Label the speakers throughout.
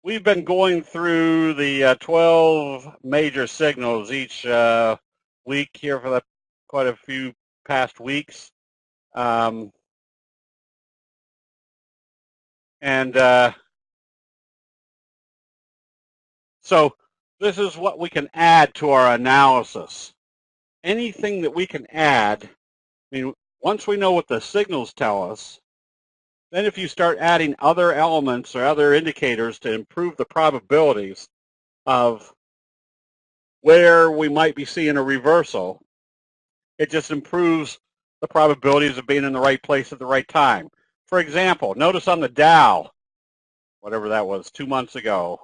Speaker 1: we've been going through the 12 major signals each week here for quite a few past weeks. So this is what we can add to our analysis. Anything that we can add, I mean, once we know what the signals tell us, then if you start adding other elements or other indicators to improve the probabilities of where we might be seeing a reversal, it just improves the probabilities of being in the right place at the right time. For example, notice on the Dow, whatever that was, 2 months ago,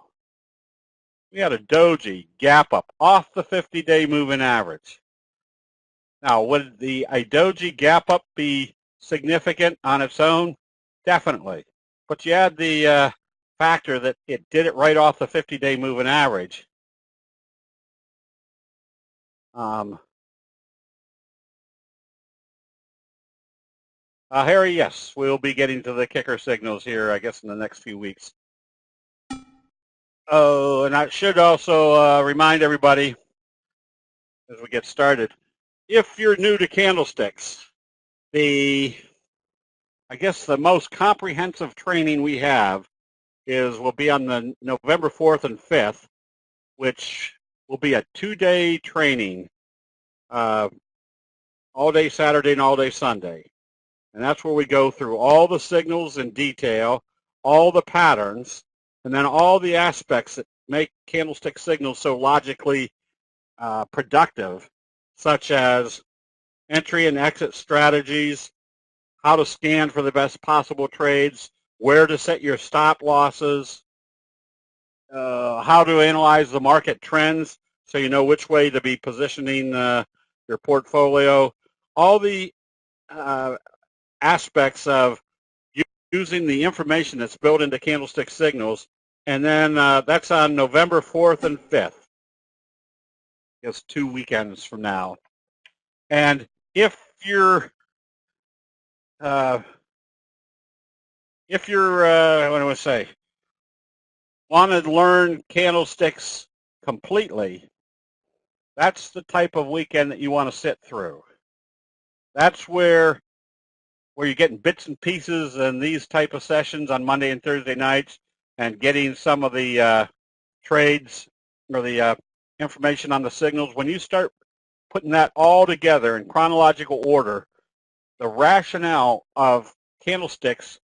Speaker 1: we had a doji gap up off the 50-day moving average. Now, would a doji gap up be significant on its own? Definitely. But you add the factor that it did it right off the 50-day moving average. Harry, yes, we'll be getting to the kicker signals here, I guess, in the next few weeks. Oh, and I should also remind everybody as we get started, if you're new to candlesticks, I guess the most comprehensive training we have will be on the November 4th and 5th, which will be a 2-day training, all day Saturday and all day Sunday. And that's where we go through all the signals in detail, all the patterns, and then all the aspects that make candlestick signals so logically productive, such as entry and exit strategies, how to scan for the best possible trades, where to set your stop losses, how to analyze the market trends so you know which way to be positioning your portfolio, all the aspects of using the information that's built into candlestick signals. And then that's on November 4th and 5th. It's 2 weekends from now. And if you're what do I say, want to learn candlesticks completely, that's the type of weekend that you want to sit through. That's where you're getting bits and pieces in these type of sessions on Monday and Thursday nights and getting some of the trades or the information on the signals. When you start putting that all together in chronological order, the rationale of candlesticks,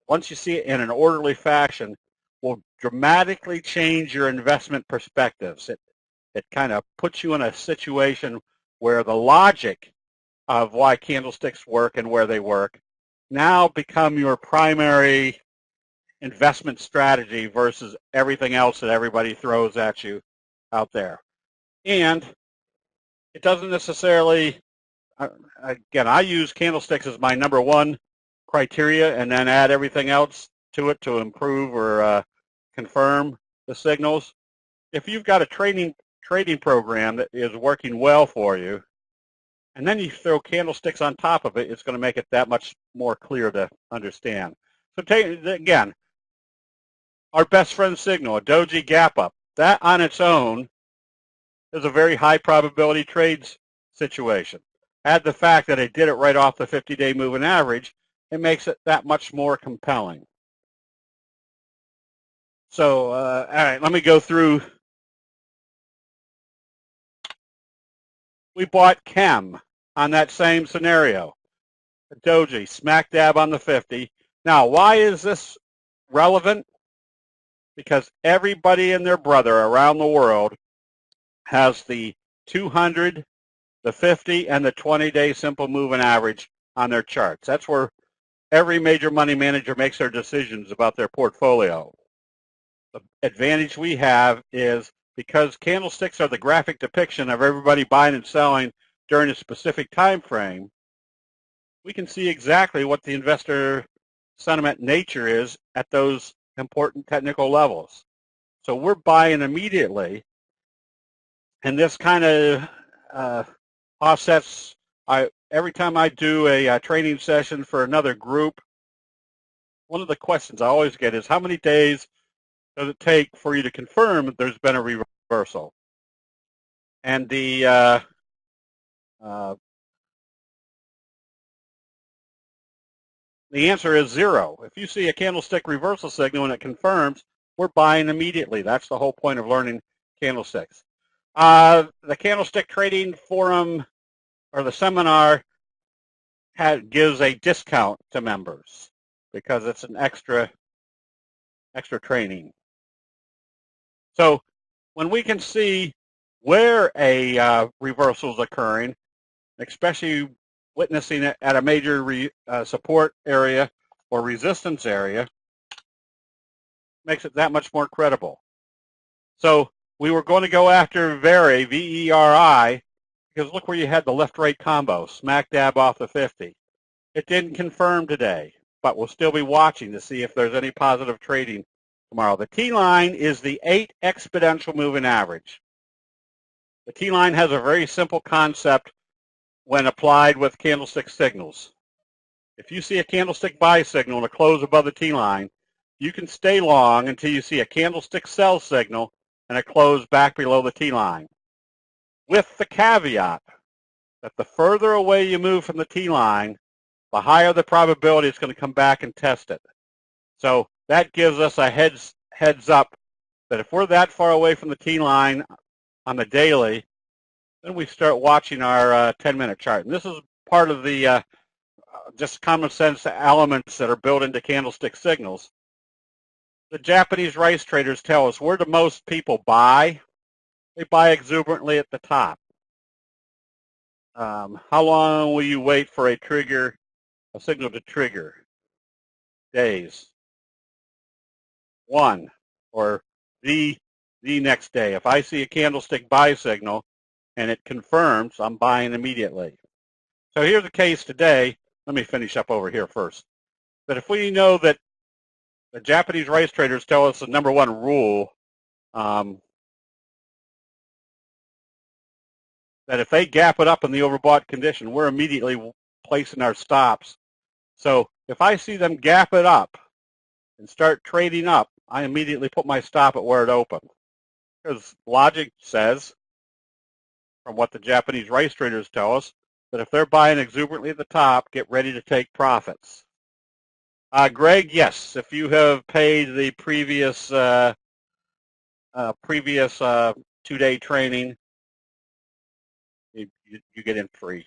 Speaker 1: once you see it in an orderly fashion, will dramatically change your investment perspectives. It kind of puts you in a situation where the logic of why candlesticks work and where they work now become your primary investment strategy versus everything else that everybody throws at you out there. And it doesn't necessarily, again, I use candlesticks as my number one criteria and then add everything else to it to improve or confirm the signals. If you've got a trading program that is working well for you, and then you throw candlesticks on top of it, it's going to make it that much more clear to understand. So again, our best friend signal, a doji gap up, that on its own is a very high probability trades situation. Add the fact that it did it right off the 50-day moving average, it makes it that much more compelling. So, all right, let me go through. We bought Chem on that same scenario, a doji, smack dab on the 50. Now, why is this relevant? Because everybody and their brother around the world has the 200, the 50, and the 20-day simple moving average on their charts. That's where every major money manager makes their decisions about their portfolio. The advantage we have is because candlesticks are the graphic depiction of everybody buying and selling during a specific time frame, we can see exactly what the investor sentiment nature is at those important technical levels. So we're buying immediately, and this kind of offsets. Every time I do a training session for another group, one of the questions I always get is how many days does it take for you to confirm that there's been a reversal? And the answer is 0. If you see a candlestick reversal signal and it confirms, we're buying immediately. That's the whole point of learning candlesticks. The Candlestick Trading Forum or the seminar gives a discount to members because it's an extra training. So when we can see where a reversal is occurring, especially witnessing it at a major support area or resistance area, makes it that much more credible. So we were going to go after VERI, V-E-R-I, because look where you had the left-right combo, smack dab off the 50. It didn't confirm today, but we'll still be watching to see if there's any positive trading tomorrow. The T-line is the 8 exponential moving average. The T-line has a very simple concept when applied with candlestick signals. If you see a candlestick buy signal and a close above the T-line, you can stay long until you see a candlestick sell signal and a close back below the T-line, with the caveat that the further away you move from the T-line, the higher the probability it's going to come back and test it. So that gives us a heads up that if we're that far away from the T-line on the daily, then we start watching our 10-minute chart. And this is part of the just common sense elements that are built into candlestick signals. The Japanese rice traders tell us where do most people buy? They buy exuberantly at the top. How long will you wait for a signal to trigger? Days. 1 or the next day. If I see a candlestick buy signal and it confirms, I'm buying immediately. So here's a case today. Let me finish up over here first. But if we know that the Japanese rice traders tell us the number one rule, that if they gap it up in the overbought condition, we're immediately placing our stops. So if I see them gap it up and start trading up, I immediately put my stop at where it opened. Because logic says, from what the Japanese rice traders tell us, that if they're buying exuberantly at the top, get ready to take profits. Greg, yes, if you have paid the previous 2-day training, you get in free.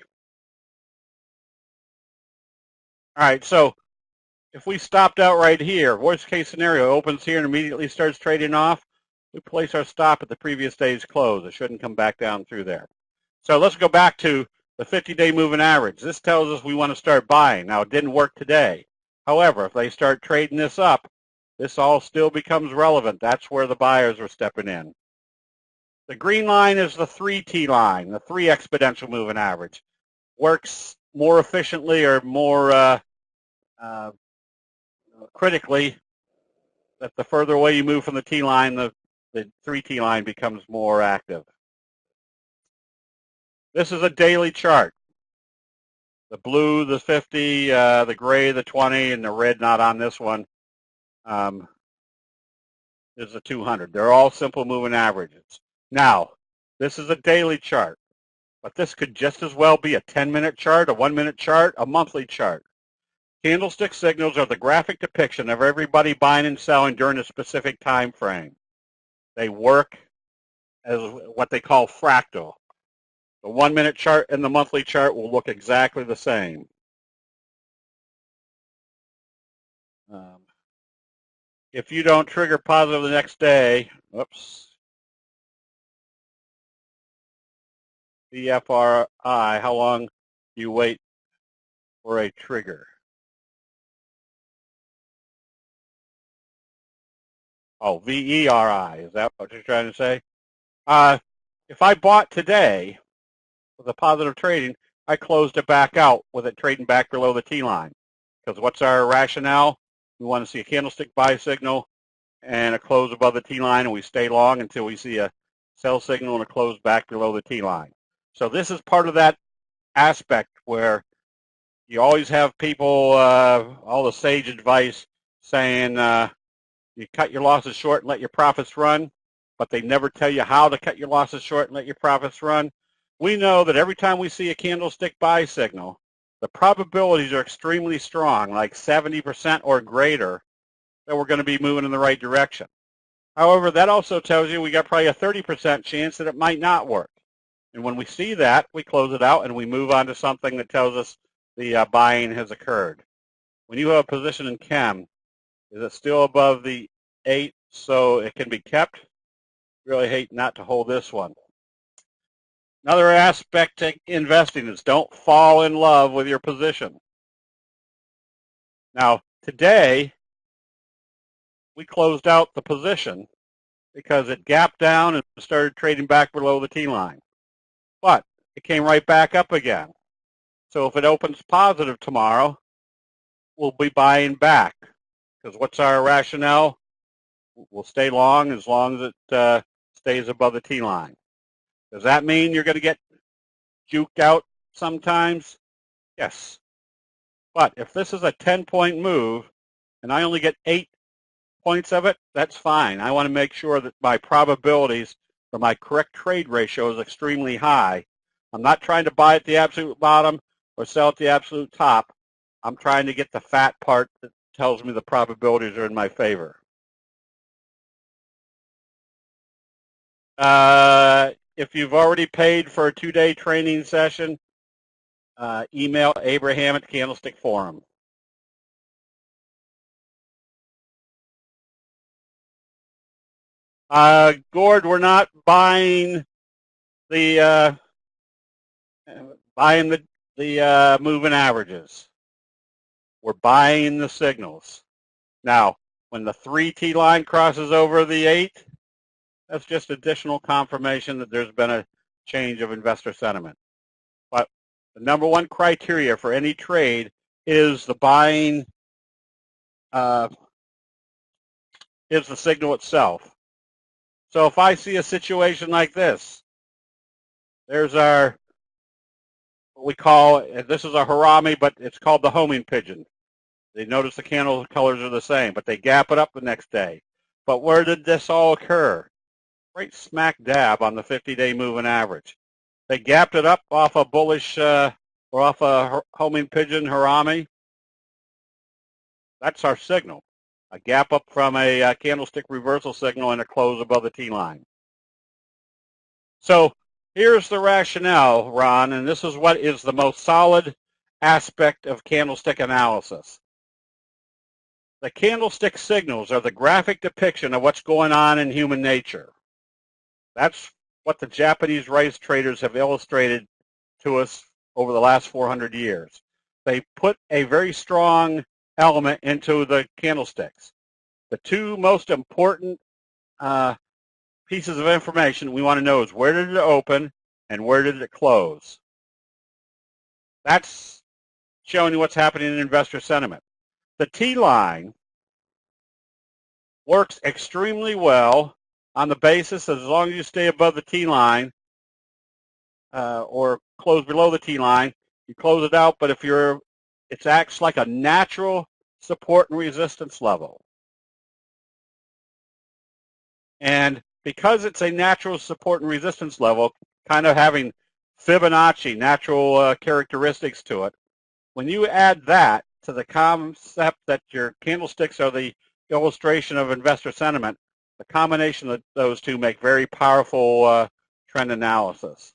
Speaker 1: All right, so if we stopped out right here, worst case scenario, opens here and immediately starts trading off, we place our stop at the previous day's close. It shouldn't come back down through there. So let's go back to the 50-day moving average. This tells us we want to start buying. Now, it didn't work today. However, if they start trading this up, this all still becomes relevant. That's where the buyers are stepping in. The green line is the 3T line, the 3 exponential moving average. Works more efficiently or more critically that the further away you move from the T line, the 3T line becomes more active. This is a daily chart. The blue, the 50, the gray, the 20, and the red not on this one is the 200. They're all simple moving averages. Now, this is a daily chart, but this could just as well be a 10-minute chart, a 1-minute chart, a monthly chart. Candlestick signals are the graphic depiction of everybody buying and selling during a specific time frame. They work as what they call fractal. The 1-minute chart and the monthly chart will look exactly the same. If you don't trigger positive the next day, VFRI, how long do you wait for a trigger? Oh, VERI, is that what you're trying to say? If I bought today with a positive trading, I closed it back out with it trading back below the T-line. Because what's our rationale? We want to see a candlestick buy signal and a close above the T-line, and we stay long until we see a sell signal and a close back below the T-line. So this is part of that aspect where you always have people, all the sage advice saying You cut your losses short and let your profits run, but they never tell you how to cut your losses short and let your profits run. We know that every time we see a candlestick buy signal, the probabilities are extremely strong, like 70% or greater, that we're going to be moving in the right direction. However, that also tells you we got probably a 30% chance that it might not work. And when we see that, we close it out and we move on to something that tells us the buying has occurred. When you have a position in chem, is it still above the 8 so it can be kept? Really hate not to hold this one. Another aspect to investing is don't fall in love with your position. Now, today, we closed out the position because it gapped down and started trading back below the T-line. But it came right back up again. So if it opens positive tomorrow, we'll be buying back. Because what's our rationale? We'll stay long as it stays above the T-line. Does that mean you're going to get juked out sometimes? Yes. But if this is a 10-point move and I only get 8 points of it, that's fine. I want to make sure that my probabilities for my correct trade ratio is extremely high. I'm not trying to buy at the absolute bottom or sell at the absolute top. I'm trying to get the fat part that tells me the probabilities are in my favor. If you've already paid for a 2-day training session, email Abraham at Candlestick Forum. Gord, we're not buying the moving averages. We're buying the signals. Now, when the 3T line crosses over the 8, that's just additional confirmation that there's been a change of investor sentiment. But the number one criteria for any trade is the buying, is the signal itself. So if I see a situation like this, there's our, what we call, this is a harami, but it's called the homing pigeon. They notice the candle colors are the same, but they gap it up the next day. But where did this all occur? Right smack dab on the 50-day moving average. They gapped it up off a bullish or off a homing pigeon harami. That's our signal. A gap up from a candlestick reversal signal and a close above the T-line. So here's the rationale, Ron, and this is what is the most solid aspect of candlestick analysis. The candlestick signals are the graphic depiction of what's going on in human nature. That's what the Japanese rice traders have illustrated to us over the last 400 years. They put a very strong element into the candlesticks. The two most important pieces of information we want to know is where did it open and where did it close. That's showing you what's happening in investor sentiment. The T-line works extremely well on the basis as long as you stay above the T-line or close below the T-line, you close it out, but if it acts like a natural support and resistance level. And because it's a natural support and resistance level, kind of having Fibonacci natural characteristics to it, when you add that to the concept that your candlesticks are the illustration of investor sentiment, the combination of those two make very powerful trend analysis.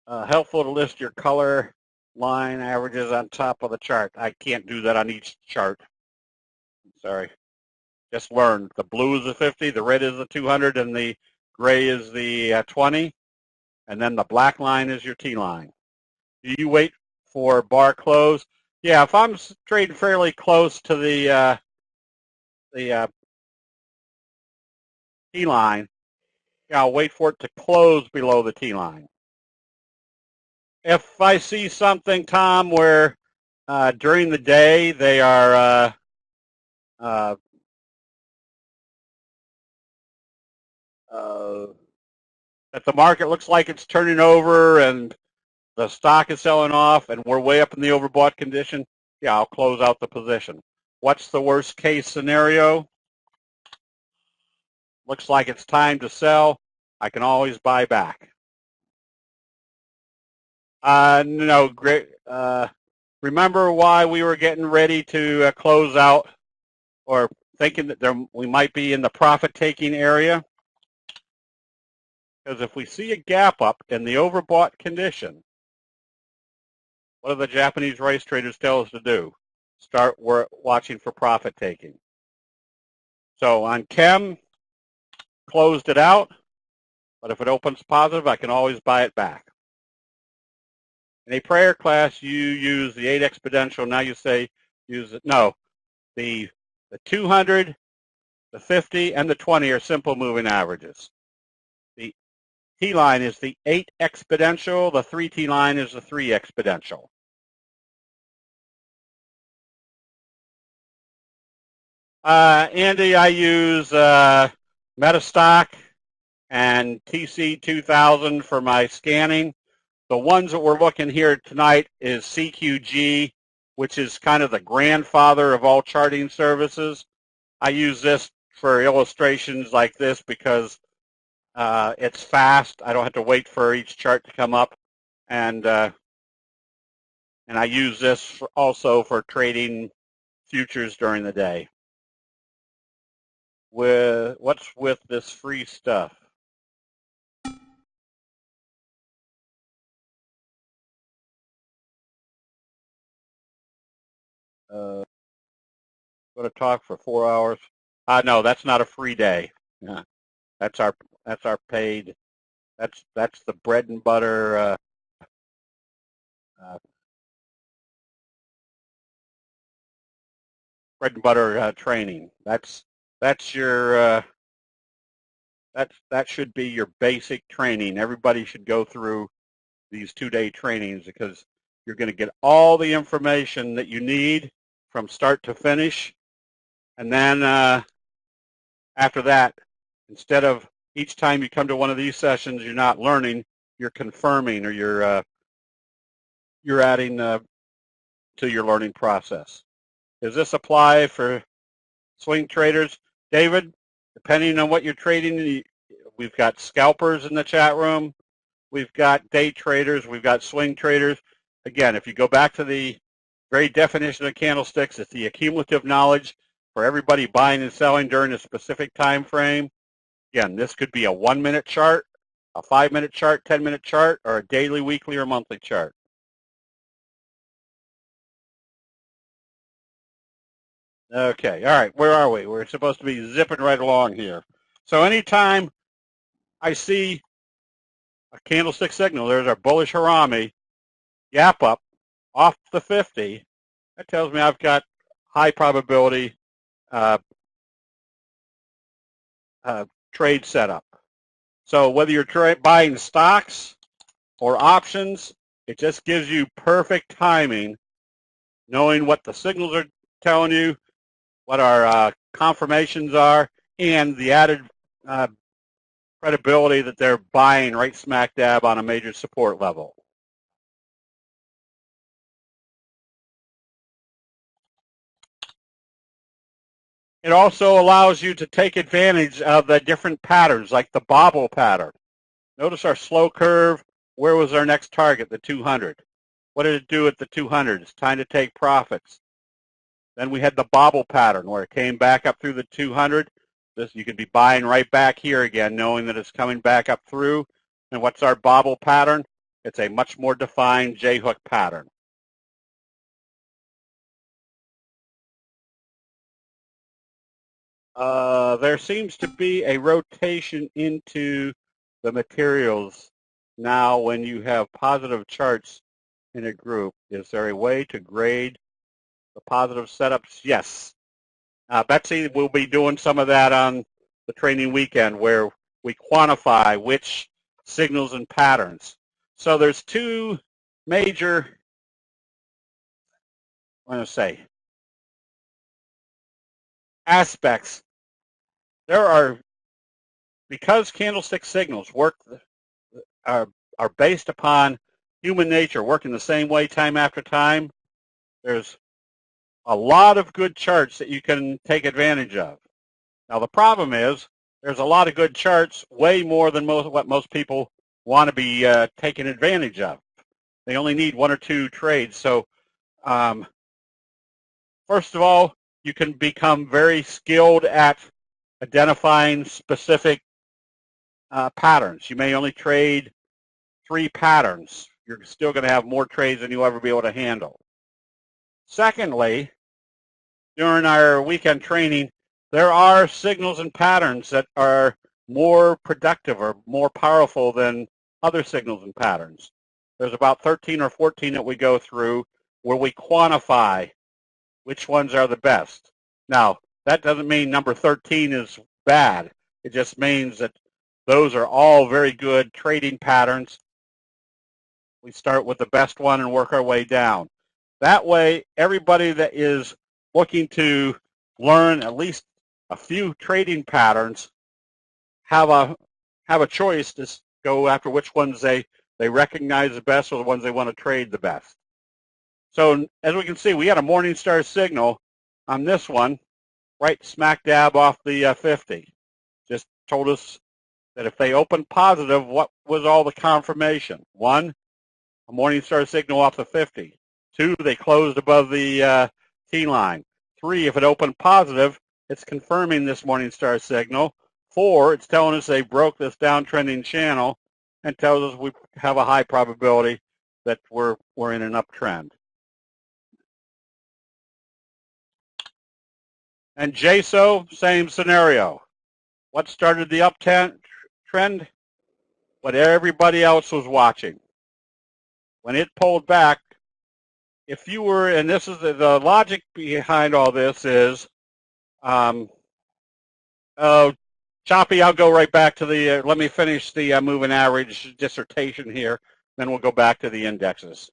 Speaker 1: Helpful to list your color line averages on top of the chart. I can't do that on each chart. Sorry. Just learned the blue is the 50, the red is the 200, and the gray is the 20, and then the black line is your T line. Do you wait for bar close? Yeah, if I'm trading fairly close to the T line, yeah, I'll wait for it to close below the T line. If I see something, Tom, where during the day they are that the market looks like it's turning over and the stock is selling off and we're way up in the overbought condition, yeah, I'll close out the position. what's the worst case scenario? Looks like it's time to sell. I can always buy back. No, great. Remember why we were getting ready to close out, or thinking that we might be in the profit-taking area? Because if we see a gap up in the overbought condition, what do the Japanese rice traders tell us to do? Start watching for profit-taking. So on Chem, closed it out, but if it opens positive, I can always buy it back. In a prayer class, you use the 8 exponential. Now you say use it. No, the 200, the 50, and the 20 are simple moving averages. The T-line is the 8 exponential. The 3T line is the 3 exponential. Andy, I use Metastock and TC2000 for my scanning. The ones that we're looking here tonight is CQG, which is kind of the grandfather of all charting services. I use this for illustrations like this because it's fast. I don't have to wait for each chart to come up, and I use this also for trading futures during the day. What's with this free stuff? Going to talk for 4 hours. No, that's not a free day. Yeah, that's our paid. That's the bread and butter. Bread and butter training. That's your that should be your basic training. Everybody should go through these 2-day trainings because you're going to get all the information that you need from start to finish. And then after that, instead of each time you come to one of these sessions, you're not learning, you're confirming, or you're adding to your learning process. Does this apply for swing traders? David, depending on what you're trading, we've got scalpers in the chat room. We've got day traders. We've got swing traders. Again, if you go back to the very definition of candlesticks, it's the accumulative knowledge for everybody buying and selling during a specific time frame. Again, this could be a 1-minute chart, a 5-minute chart, 10-minute chart, or a daily, weekly, or monthly chart. Okay, all right, where are we? We're supposed to be zipping right along here. So anytime I see a candlestick signal, there's our bullish Harami, gap up off the 50, that tells me I've got high probability trade setup. So whether you're buying stocks or options, it just gives you perfect timing, knowing what the signals are telling you, what our confirmations are, and the added credibility that they're buying right smack dab on a major support level. It also allows you to take advantage of the different patterns, like the bobble pattern. Notice our slow curve. Where was our next target? The 200. What did it do at the 200? It's time to take profits. Then we had the bobble pattern where it came back up through the 200. You could be buying right back here again, knowing that it's coming back up through. And what's our bobble pattern? It's a much more defined J-hook pattern. There seems to be a rotation into the materials now when you have positive charts in a group. Is there a way to grade the positive setups? Yes. Betsy will be doing some of that on the training weekend where we quantify which signals and patterns. So there's two major, I'm going to say, aspects. There are, because candlestick signals are based upon human nature working the same way time after time, there's a lot of good charts that you can take advantage of. Now the problem is there's a lot of good charts, way more than what most people want to be taking advantage of. They only need one or two trades. So first of all, you can become very skilled at identifying specific patterns. You may only trade 3 patterns. You're still going to have more trades than you'll ever be able to handle. Secondly, during our weekend training, there are signals and patterns that are more productive or more powerful than other signals and patterns. There's about 13 or 14 that we go through where we quantify which ones are the best. Now, that doesn't mean number 13 is bad. It just means that those are all very good trading patterns. We start with the best one and work our way down. That way, everybody that is looking to learn at least a few trading patterns have a choice to go after which ones they recognize the best or the ones they want to trade the best. So as we can see, we had a morning star signal on this one, right smack dab off the 50. Just told us that if they opened positive, what was all the confirmation? 1, a morning star signal off the 50. 2, they closed above the T line. 3, if it opened positive, it's confirming this morning star signal. 4, it's telling us they broke this downtrending channel and tells us we have a high probability that we're in an uptrend. And JSO, same scenario. What started the uptrend? What everybody else was watching. When it pulled back, if you were, and this is the logic behind all this is, Choppy, I'll go right back to the, let me finish the moving average dissertation here, then we'll go back to the indexes.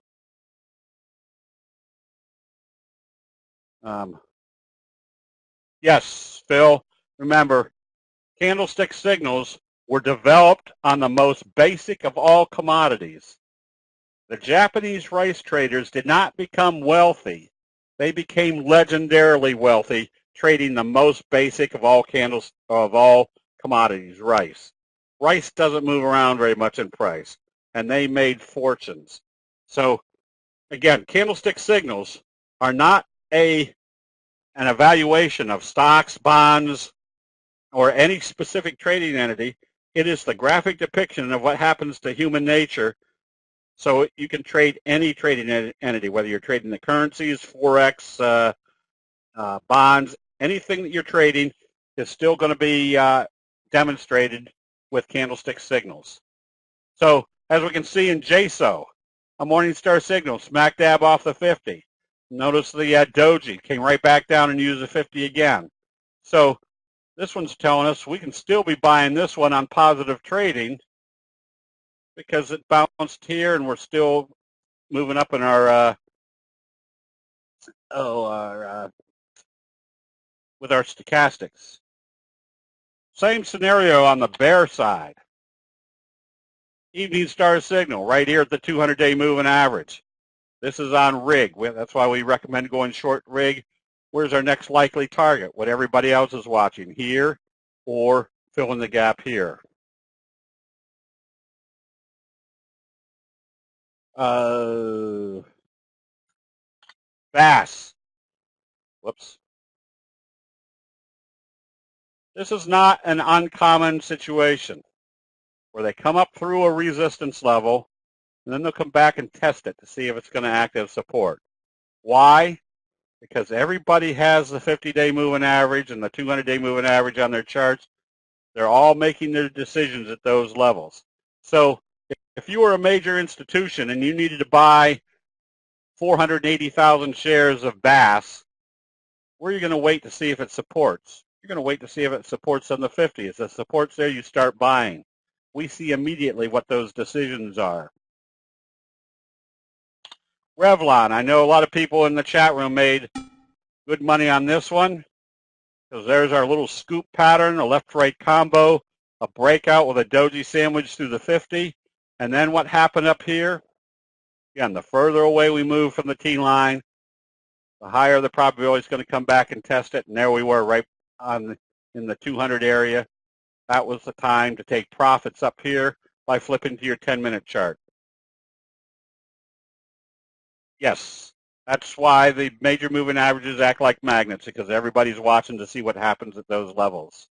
Speaker 1: Yes, Phil, remember, candlestick signals were developed on the most basic of all commodities. The Japanese rice traders did not become wealthy. They became legendarily wealthy, trading the most basic of all commodities, rice. Rice doesn't move around very much in price, and they made fortunes. So, again, candlestick signals are not an evaluation of stocks, bonds, or any specific trading entity. It is the graphic depiction of what happens to human nature. So you can trade any trading entity, whether you're trading the currencies, Forex, bonds, anything that you're trading is still going to be demonstrated with candlestick signals. So as we can see in JSO, a morning star signal smack dab off the 50. Notice the doji came right back down and used the 50 again. So this one's telling us we can still be buying this one on positive trading because it bounced here and we're still moving up in our with our stochastics. Same scenario on the bear side. Evening star signal right here at the 200-day moving average. This is on rig. That's why we recommend going short rig. Where's our next likely target? What everybody else is watching, here or fill in the gap here. Bass. Whoops. This is not an uncommon situation where they come up through a resistance level and then they'll come back and test it to see if it's going to act as support. Why? Because everybody has the 50-day moving average and the 200-day moving average on their charts. They're all making their decisions at those levels. So if you were a major institution and you needed to buy 480,000 shares of Bass, where are you going to wait to see if it supports? You're going to wait to see if it supports on the 50. If it supports there, you start buying. We see immediately what those decisions are. Revlon, I know a lot of people in the chat room made good money on this one because there's our little scoop pattern, a left-right combo, a breakout with a doji sandwich through the 50. And then what happened up here? Again, the further away we move from the T line, the higher the probability it's going to come back and test it. And there we were right in the 200 area. That was the time to take profits up here by flipping to your 10-minute chart. Yes, that's why the major moving averages act like magnets, because everybody's watching to see what happens at those levels.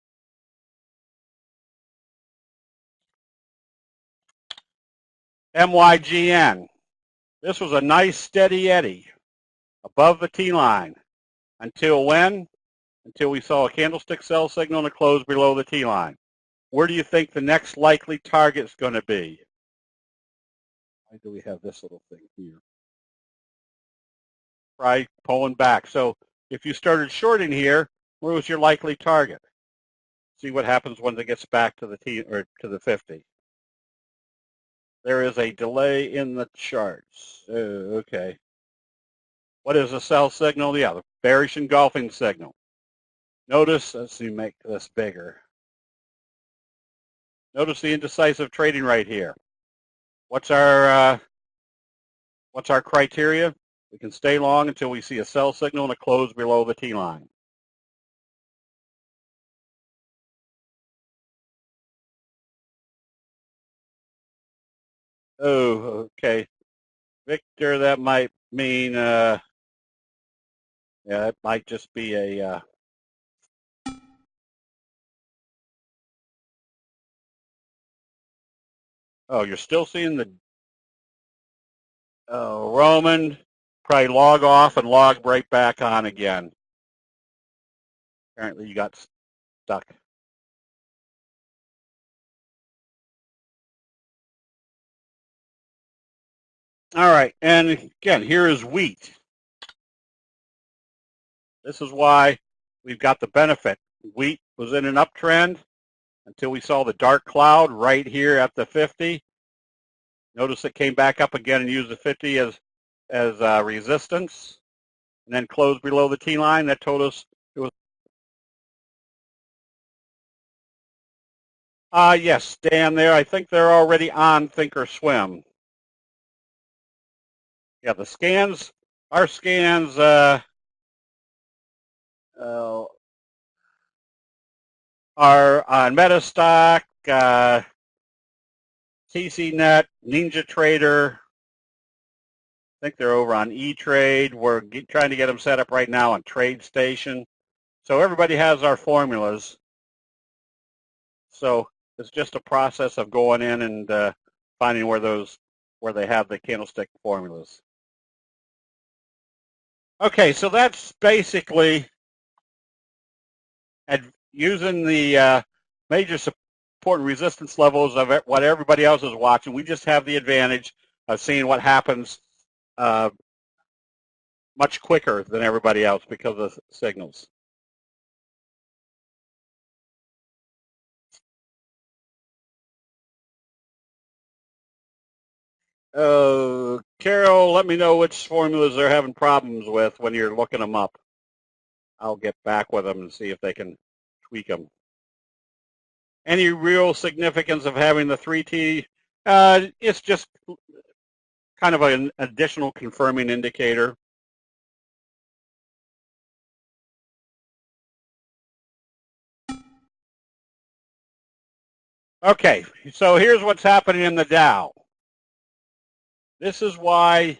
Speaker 1: MYGN. This was a nice steady eddy above the T-line. Until when? Until we saw a candlestick sell signal and a close below the T-line. Where do you think the next likely target is going to be? Why do we have this little thing here? Right, pulling back. So if you started shorting here, where was your likely target? See what happens when it gets back to the to the 50. There is a delay in the charts. Okay. What is a sell signal? Yeah, the bearish engulfing signal. Notice, let's see, make this bigger. Notice the indecisive trading right here. What's our criteria? We can stay long until we see a sell signal and a close below the T-line. Oh, okay. Victor, that might mean, yeah, it might just be a, oh, you're still seeing the, Roman, probably log off and log right back on again. Apparently you got stuck. All right, and again, here is wheat. This is why we've got the benefit. Wheat was in an uptrend until we saw the dark cloud right here at the 50. Notice it came back up again and used the 50 as resistance, and then closed below the T line. That told us it was. Yes, Dan there. I think they're already on Thinkorswim. Yeah, the scans, our scans, are on Metastock, TCNet, NinjaTrader. I think they're over on E-Trade. We're trying to get them set up right now on TradeStation. So everybody has our formulas. So it's just a process of going in and finding where they have the candlestick formulas. Okay, so that's basically using the major support and resistance levels of what everybody else is watching. We just have the advantage of seeing what happens much quicker than everybody else because of signals. Carol, let me know which formulas they're having problems with when you're looking them up. I'll get back with them and see if they can tweak them. Any real significance of having the 3T? It's just kind of an additional confirming indicator. Okay, so here's what's happening in the Dow. This is why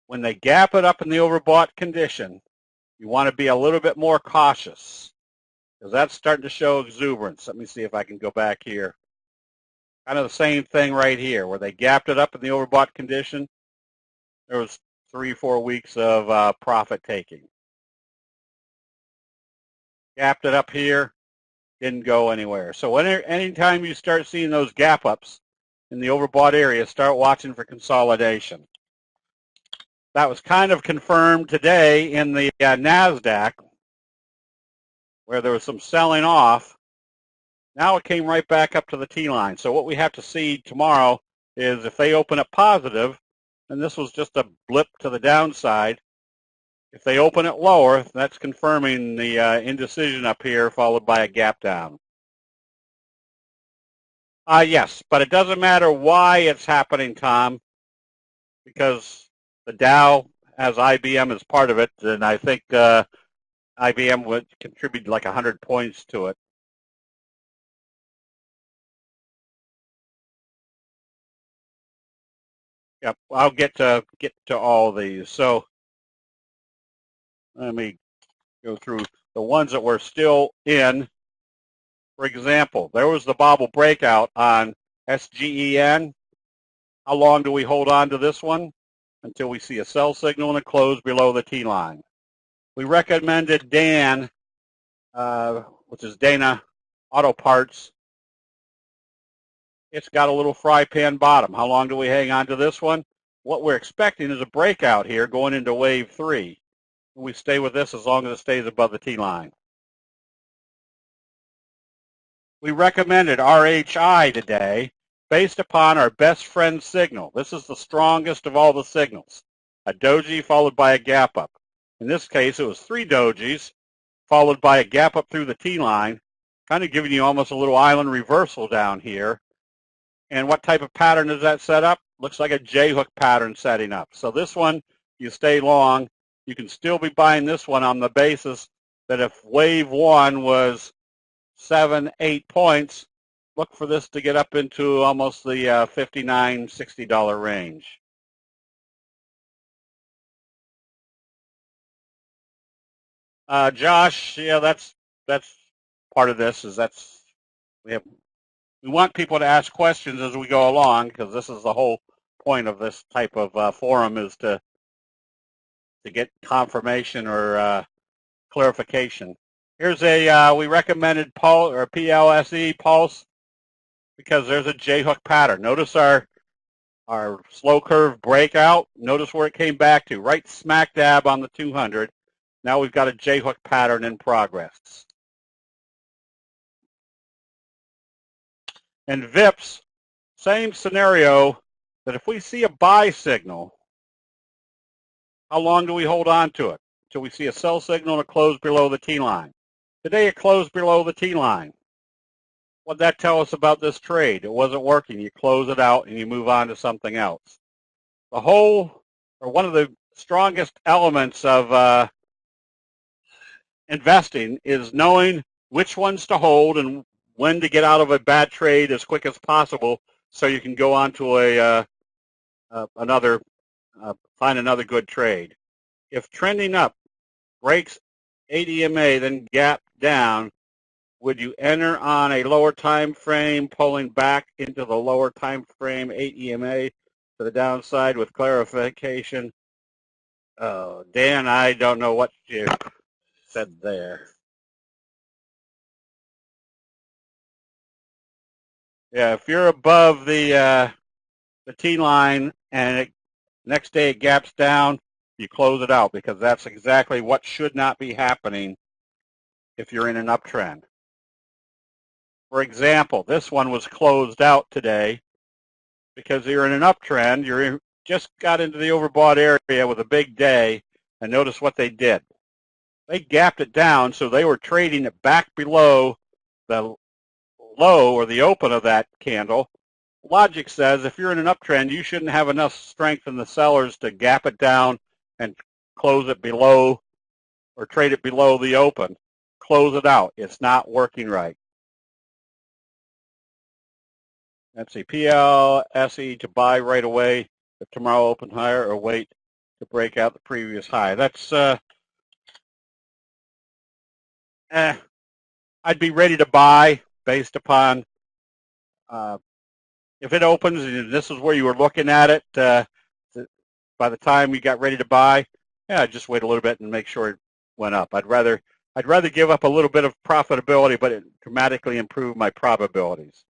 Speaker 1: when they gap it up in the overbought condition, you want to be a little bit more cautious because that's starting to show exuberance. Let me see if I can go back here. Kind of the same thing right here where they gapped it up in the overbought condition. There was 3-4 weeks of profit taking. Gapped it up here, didn't go anywhere. So anytime you start seeing those gap ups in the overbought area, start watching for consolidation. That was kind of confirmed today in the NASDAQ where there was some selling off. Now it came right back up to the T-line. So what we have to see tomorrow is if they open up positive, and this was just a blip to the downside, if they open it lower, that's confirming the indecision up here followed by a gap down. Yes, but it doesn't matter why it's happening, Tom, because the Dow has IBM as part of it, and I think IBM would contribute like 100 points to it. Yep, I'll get to all these. So let me go through the ones that we're still in. For example, there was the Bobble breakout on SGEN. How long do we hold on to this one? Until we see a sell signal and a close below the T line. We recommended Dan, which is Dana Auto Parts. It's got a little fry pan bottom. How long do we hang on to this one? What we're expecting is a breakout here going into wave 3. We stay with this as long as it stays above the T line. We recommended RHI today based upon our best friend signal. This is the strongest of all the signals. A doji followed by a gap up. In this case, it was 3 dojis followed by a gap up through the T line, kind of giving you almost a little island reversal down here. And what type of pattern does that set up? Looks like a J-hook pattern setting up. So this one, you stay long. You can still be buying this one on the basis that if wave 1 was 7, 8 points, look for this to get up into almost the $59, $60 range. Josh, yeah, that's part of this. We want people to ask questions as we go along, because this is the whole point of this type of forum, is to get confirmation or clarification. Here's we recommended PLSE Pulse because there's a J-hook pattern. Notice our slow curve breakout. Notice where it came back to, right smack dab on the 200. Now we've got a J-hook pattern in progress. And VIPs, same scenario, that if we see a buy signal, how long do we hold on to it? Until we see a sell signal and a close below the T line. Today it closed below the T line. What did that tell us about this trade? It wasn't working. You close it out and you move on to something else. One of the strongest elements of investing is knowing which ones to hold and when to get out of a bad trade as quick as possible, so you can go on to find another good trade. If trending up breaks 8 EMA, then gap down, would you enter on a lower time frame, pulling back into the lower time frame 8 EMA to the downside with clarification? Dan, I don't know what you said there. Yeah, if you're above the T line and next day it gaps down, you close it out, because that's exactly what should not be happening if you're in an uptrend. For example, this one was closed out today because you're in an uptrend. Just got into the overbought area with a big day, and notice what they did. They gapped it down, so they were trading it back below the low or the open of that candle. Logic says if you're in an uptrend, you shouldn't have enough strength in the sellers to gap it down and close it below or trade it below the open. Close it out. It's not working right. Let's see, PLSE to buy right away if tomorrow open higher, or wait to break out the previous high. That's I'd be ready to buy based upon if it opens and this is where you were looking at it by the time you got ready to buy. Yeah, just wait a little bit and make sure it went up. I'd rather give up a little bit of profitability, but it dramatically improve my probabilities.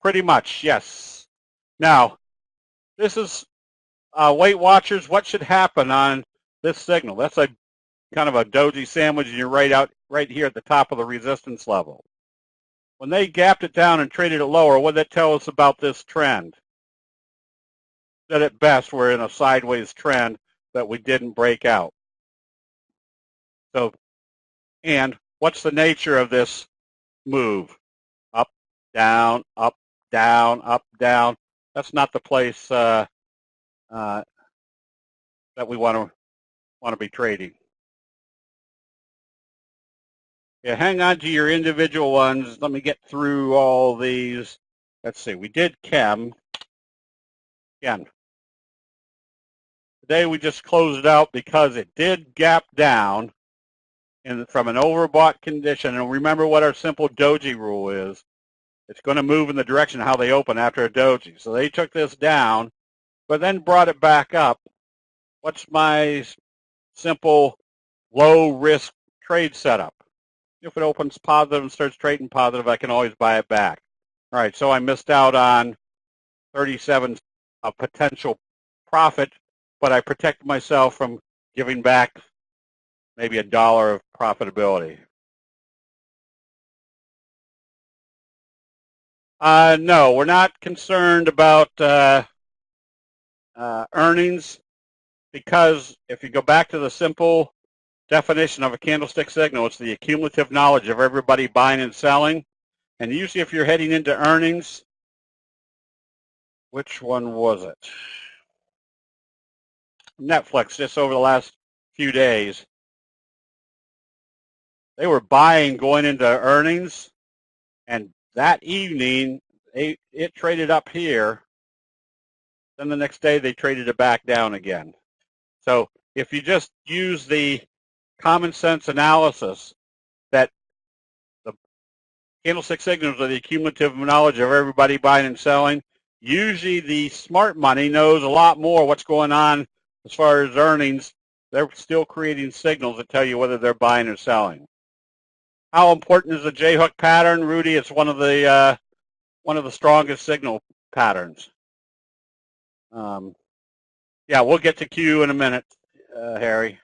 Speaker 1: Pretty much, yes. Now, this is Weight Watchers. What should happen on this signal? That's a kind of a doji sandwich, and you're right here at the top of the resistance level. When they gapped it down and traded it lower, what did that tell us about this trend? That at best we're in a sideways trend that we didn't break out. So, and what's the nature of this move. Up, down, up, down, up, down. That's not the place that we want to be trading. Yeah, hang on to your individual ones. Let me get through all these. Let's see. We did chem. Again, today we just closed it out because it did gap down from an overbought condition. And remember what our simple doji rule is. It's going to move in the direction of how they open after a doji. So they took this down, but then brought it back up. What's my simple low-risk trade setup? If it opens positive and starts trading positive, I can always buy it back. All right, so I missed out on 37 of potential profit, but I protected myself from giving back maybe $1 of profitability. No, we're not concerned about earnings, because if you go back to the simple definition of a candlestick signal, it's the accumulative knowledge of everybody buying and selling. And usually if you're heading into earnings, which one was it? Netflix, just over the last few days, they were buying going into earnings, and that evening it traded up here. Then the next day they traded it back down again. So if you just use the common sense analysis that the candlestick signals are the cumulative knowledge of everybody buying and selling, usually the smart money knows a lot more what's going on as far as earnings. They're still creating signals that tell you whether they're buying or selling. How important is the J-hook pattern, Rudy? It's one of the strongest signal patterns. Yeah, we'll get to Q in a minute, Harry.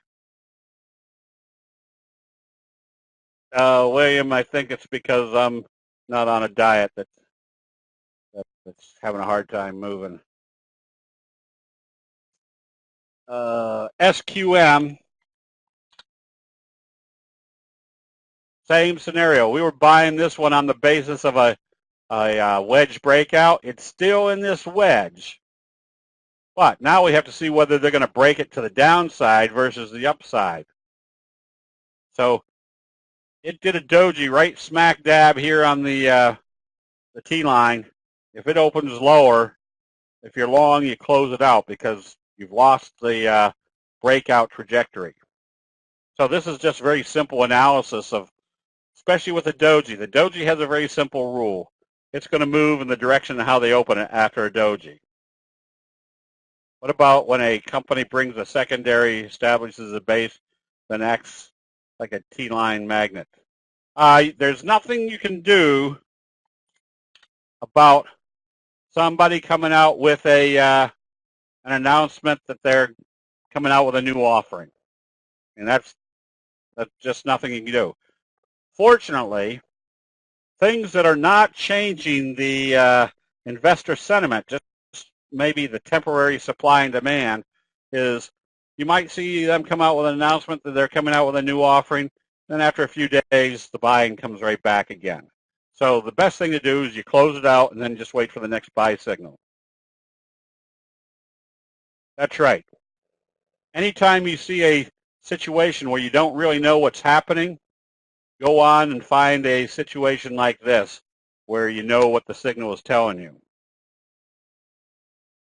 Speaker 1: William, I think it's because I'm not on a diet that's having a hard time moving. SQM, same scenario. We were buying this one on the basis of a wedge breakout. It's still in this wedge. But now we have to see whether they're going to break it to the downside versus the upside. So it did a doji right smack dab here on the T-line. If it opens lower, if you're long, you close it out because you've lost the breakout trajectory. So this is just very simple analysis of, especially with the doji. The doji has a very simple rule. It's going to move in the direction of how they open it after a doji. What about when a company brings a secondary, establishes a base, then acts like a T-line magnet? There's nothing you can do about somebody coming out with an announcement that they're coming out with a new offering. And that's just nothing you can do. Fortunately, things that are not changing the investor sentiment, just maybe the temporary supply and demand, is you might see them come out with an announcement that they're coming out with a new offering. Then after a few days, the buying comes right back again. So the best thing to do is you close it out and then just wait for the next buy signal. That's right. Anytime you see a situation where you don't really know what's happening, go on and find a situation like this where you know what the signal is telling you.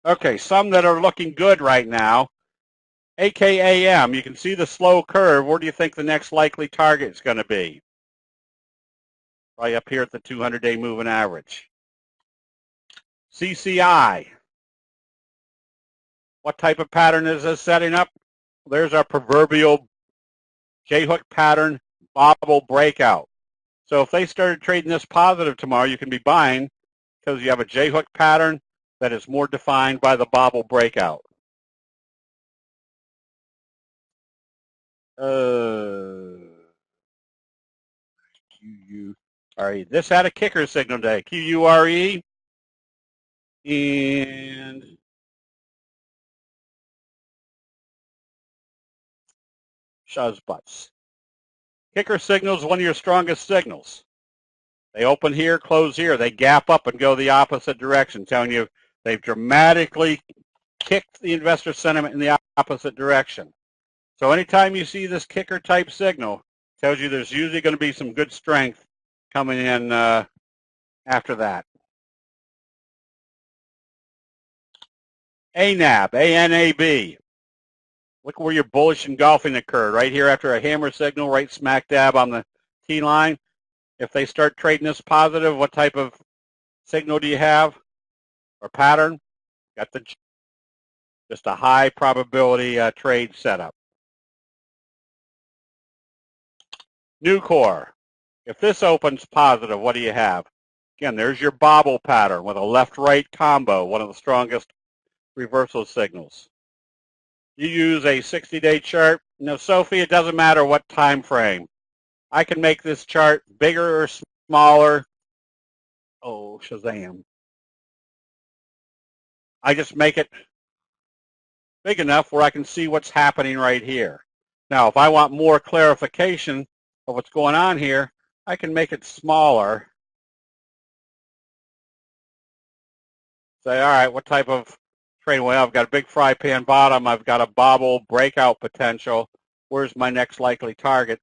Speaker 1: Okay, some that are looking good right now. AKAM, you can see the slow curve. Where do you think the next likely target is going to be? Probably up here at the 200-day moving average. CCI. What type of pattern is this setting up? There's our proverbial J-hook pattern bobble breakout. So if they started trading this positive tomorrow, you can be buying because you have a J-hook pattern that is more defined by the bobble breakout. QURE. This had a kicker signal day. QURE and Shuzbutts. Kicker signal is one of your strongest signals. They open here, close here. They gap up and go the opposite direction, telling you they've dramatically kicked the investor sentiment in the opposite direction. So anytime you see this kicker type signal, tells you there's usually going to be some good strength coming in after that. ANAB, A-N-A-B. Look where your bullish engulfing occurred, right here after a hammer signal, right smack dab on the T line. If they start trading this positive, what type of signal do you have or pattern? Got just a high probability trade setup. Nucor. If this opens positive, what do you have? Again, there's your bobble pattern with a left-right combo, one of the strongest reversal signals. You use a 60-day chart. No, Sophie, it doesn't matter what time frame. I can make this chart bigger or smaller. Oh, Shazam. I just make it big enough where I can see what's happening right here. Now, if I want more clarification of what's going on here, I can make it smaller. Say, all right, what type of trade? Well, I've got a big fry pan bottom. I've got a bobble breakout potential. Where's my next likely target?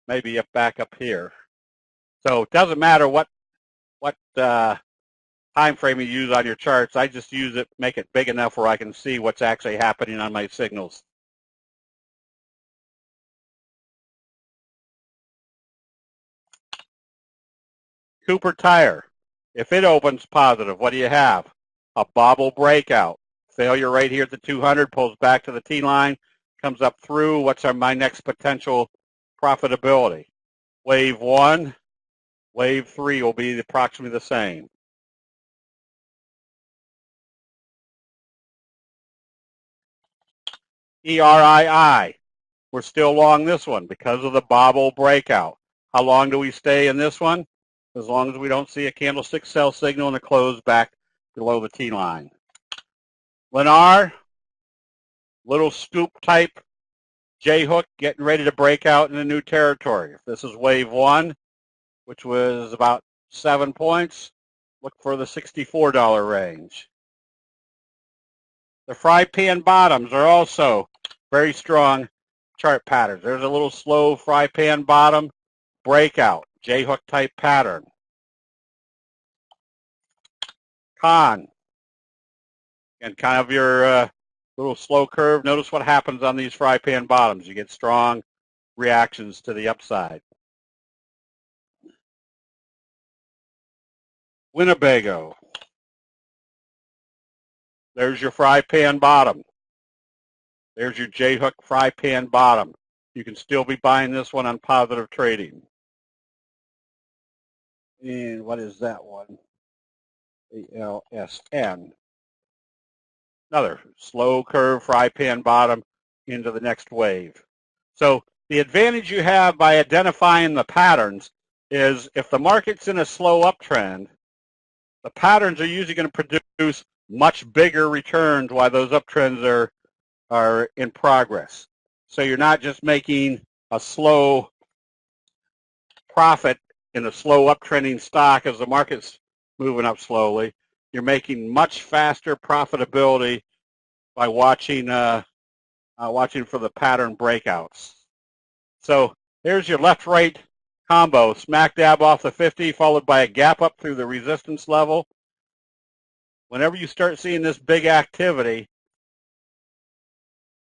Speaker 1: Maybe back up here. So it doesn't matter what time frame you use on your charts. I just use it, make it big enough where I can see what's actually happening on my signals. Cooper Tire. If it opens positive, what do you have? A bobble breakout. Failure right here at the 200, pulls back to the T line, comes up through. What's my next potential profitability? Wave 1, wave 3 will be approximately the same. ERII. We're still long this one because of the bobble breakout. How long do we stay in this one? As long as we don't see a candlestick sell signal and a close back below the T line. Lennar, little scoop type J-hook getting ready to break out in a new territory. If this is wave 1, which was about 7 points, look for the $64 range. The fry pan bottoms are also very strong chart patterns. There's a little slow fry pan bottom breakout, J-hook type pattern. Con, and kind of your little slow curve. Notice what happens on these fry pan bottoms. You get strong reactions to the upside. Winnebago. There's your fry pan bottom. There's your J-hook fry pan bottom. You can still be buying this one on positive trading. And what is that one? ALSN. Another slow curve fry pan bottom into the next wave. So the advantage you have by identifying the patterns is if the market's in a slow uptrend, the patterns are usually going to produce much bigger returns while those uptrends are in progress. So you're not just making a slow profit in a slow uptrending stock as the market's moving up slowly. You're making much faster profitability by watching for the pattern breakouts. So here's your left-right combo, smack dab off the 50, followed by a gap up through the resistance level. Whenever you start seeing this big activity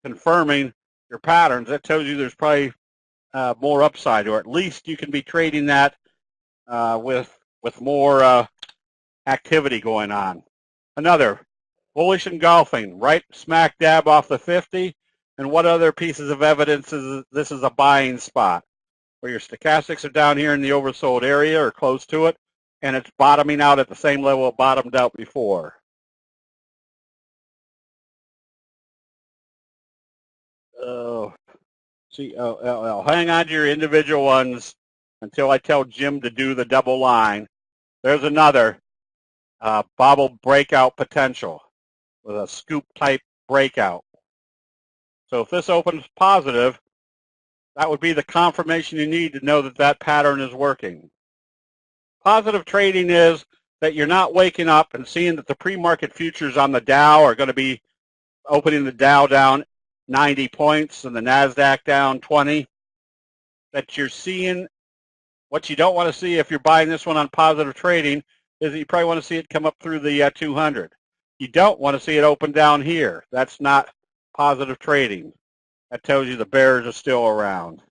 Speaker 1: confirming your patterns, that tells you there's probably more upside, or at least you can be trading that with more activity going on. Another, bullish engulfing, right smack dab off the 50. And what other pieces of evidence is this is a buying spot? Where your stochastics are down here in the oversold area or close to it, and it's bottoming out at the same level it bottomed out before. COLL. Hang on to your individual ones until I tell Jim to do the double line. There's another bobble breakout potential with a scoop type breakout. So if this opens positive, that would be the confirmation you need to know that that pattern is working. Positive trading is that you're not waking up and seeing that the pre-market futures on the Dow are going to be opening the Dow down 90 points and the NASDAQ down 20. That you're seeing what you don't want to see if you're buying this one on positive trading is that you probably want to see it come up through the 200. You don't want to see it open down here. That's not positive trading. That tells you the bears are still around.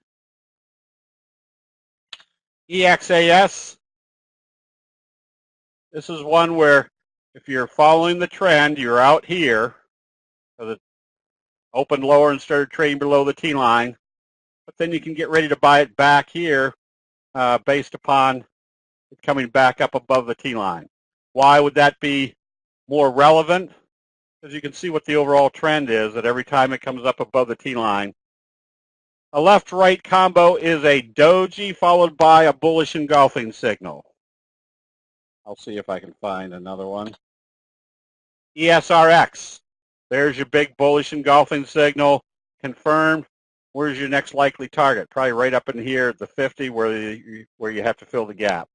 Speaker 1: EXAS. This is one where if you're following the trend, you're out here. So it opened lower and started trading below the T line. But then you can get ready to buy it back here based upon it coming back up above the T line. Why would that be more relevant? Because you can see what the overall trend is, that every time it comes up above the T line. A left-right combo is a doji followed by a bullish engulfing signal. I'll see if I can find another one. ESRX. There's your big bullish engulfing signal. Confirmed. Where's your next likely target? Probably right up in here at the 50 where you have to fill the gap.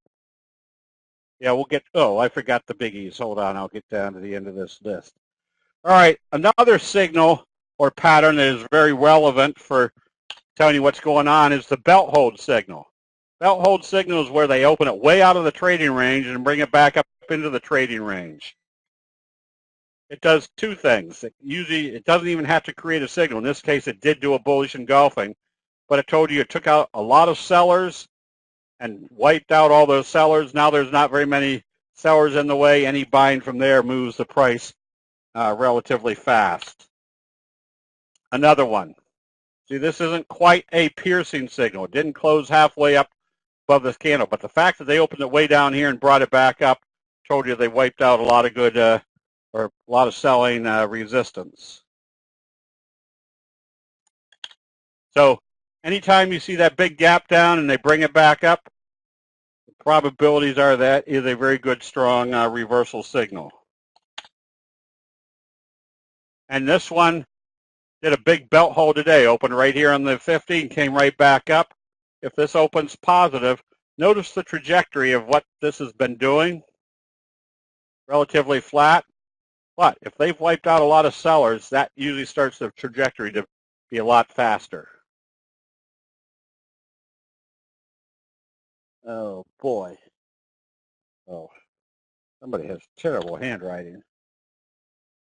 Speaker 1: Yeah, we'll get, oh, I forgot the biggies. Hold on, I'll get down to the end of this list. All right, another signal or pattern that is very relevant for telling you what's going on is the belt hold signal. Belt hold signal is where they open it way out of the trading range and bring it back up into the trading range. It does two things. It doesn't even have to create a signal. In this case, it did do a bullish engulfing, but it told you it took out a lot of sellers and wiped out all those sellers. Now there's not very many sellers in the way. Any buying from there moves the price relatively fast. Another one. See, this isn't quite a piercing signal. It didn't close halfway up above this candle, but the fact that they opened it way down here and brought it back up told you they wiped out a lot of good or a lot of selling resistance. So anytime you see that big gap down and they bring it back up, the probabilities are that is a very good, strong reversal signal. And this one did a big belt hold today, opened right here on the 50 and came right back up. If this opens positive, notice the trajectory of what this has been doing. Relatively flat. But if they've wiped out a lot of sellers, that usually starts the trajectory to be a lot faster. Oh, boy. Oh, somebody has terrible handwriting.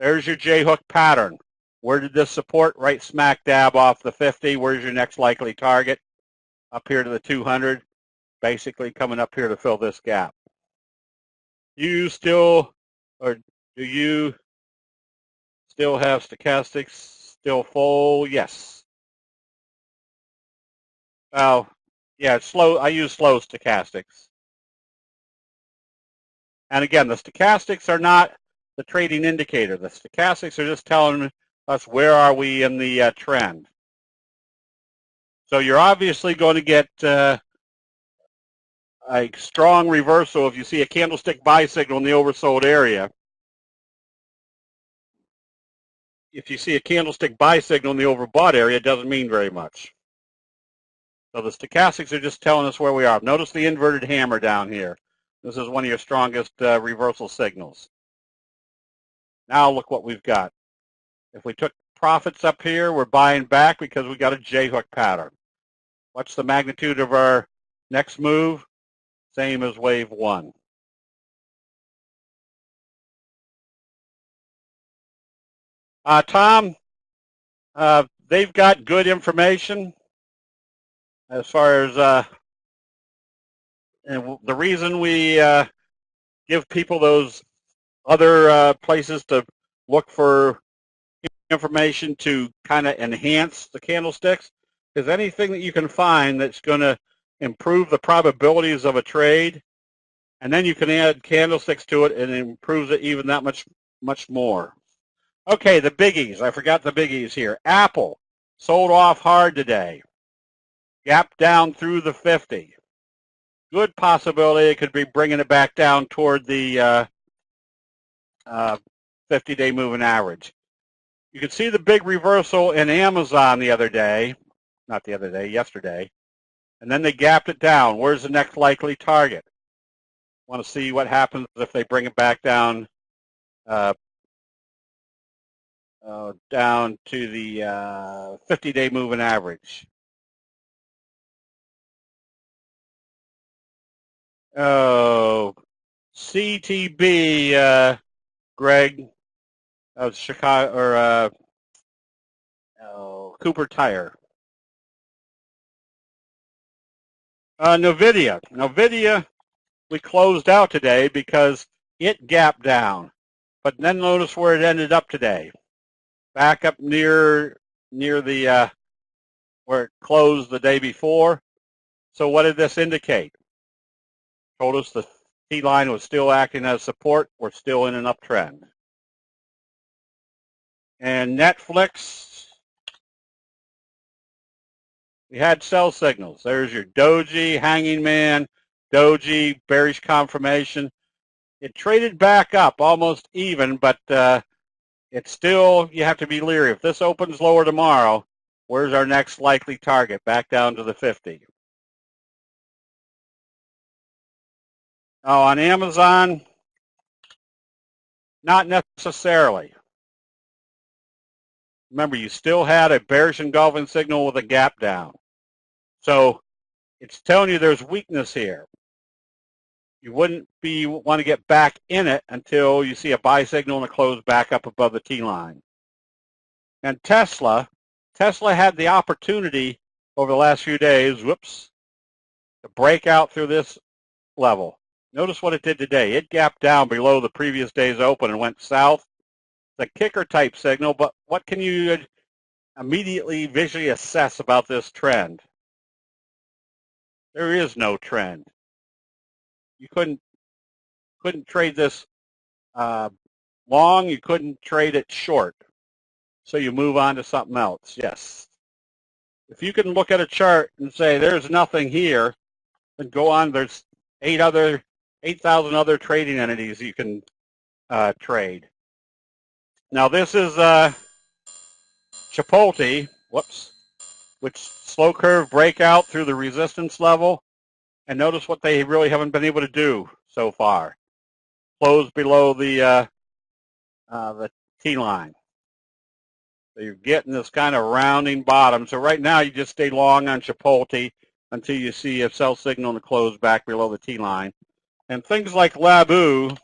Speaker 1: There's your J-hook pattern. Where did this support? Right smack dab off the 50. Where's your next likely target? Up here to the 200. Basically coming up here to fill this gap. You still, or do you still have stochastics still full? Yes. Oh, yeah, it's slow. I use slow stochastics. And again, the stochastics are not the trading indicator. The stochastics are just telling us where are we in the trend. So you're obviously going to get a strong reversal if you see a candlestick buy signal in the oversold area. If you see a candlestick buy signal in the overbought area, it doesn't mean very much. So the stochastics are just telling us where we are. Notice the inverted hammer down here. This is one of your strongest reversal signals. Now look what we've got. If we took profits up here, we're buying back because we got a J-hook pattern. What's the magnitude of our next move? Same as wave one. Tom, they've got good information as far as and the reason we give people those other places to look for information to kind of enhance the candlesticks is anything that you can find that's going to improve the probabilities of a trade, and then you can add candlesticks to it and it improves it even that much more. Okay, the biggies. I forgot the biggies here. Apple sold off hard today. Gap down through the 50. Good possibility it could be bringing it back down toward the 50-day moving average. You can see the big reversal in Amazon the other day. Not the other day, yesterday. And then they gapped it down. Where's the next likely target? Want to see what happens if they bring it back down down to the 50-day moving average. Oh, CTB, Greg, of Chicago, or Cooper Tire. Nvidia, we closed out today because it gapped down, but then notice where it ended up today. Back up near the where it closed the day before. So what did this indicate? Told us the T-line was still acting as support. We're still in an uptrend. And Netflix, we had sell signals. There's your doji, hanging man, doji, bearish confirmation. It traded back up almost even, but it's still, you have to be leery. If this opens lower tomorrow, where's our next likely target? Back down to the 50. Oh, on Amazon, not necessarily. Remember, you still had a bearish engulfing signal with a gap down. So it's telling you there's weakness here. You wouldn't want to get back in it until you see a buy signal and a close back up above the T-line. And Tesla had the opportunity over the last few days, to break out through this level. Notice what it did today. It gapped down below the previous day's open and went south. It's a kicker type signal, but what can you immediately visually assess about this trend? There is no trend. You couldn't trade this long. You couldn't trade it short. So you move on to something else. Yes. If you can look at a chart and say there's nothing here, then go on. There's 8,000 other trading entities you can trade. Now this is Chipotle, which slow curve breakout through the resistance level. And notice what they really haven't been able to do so far. Close below the T-line. So you're getting this kind of rounding bottom. So right now you just stay long on Chipotle until you see a sell signal to close back below the T-line. And things like Labu,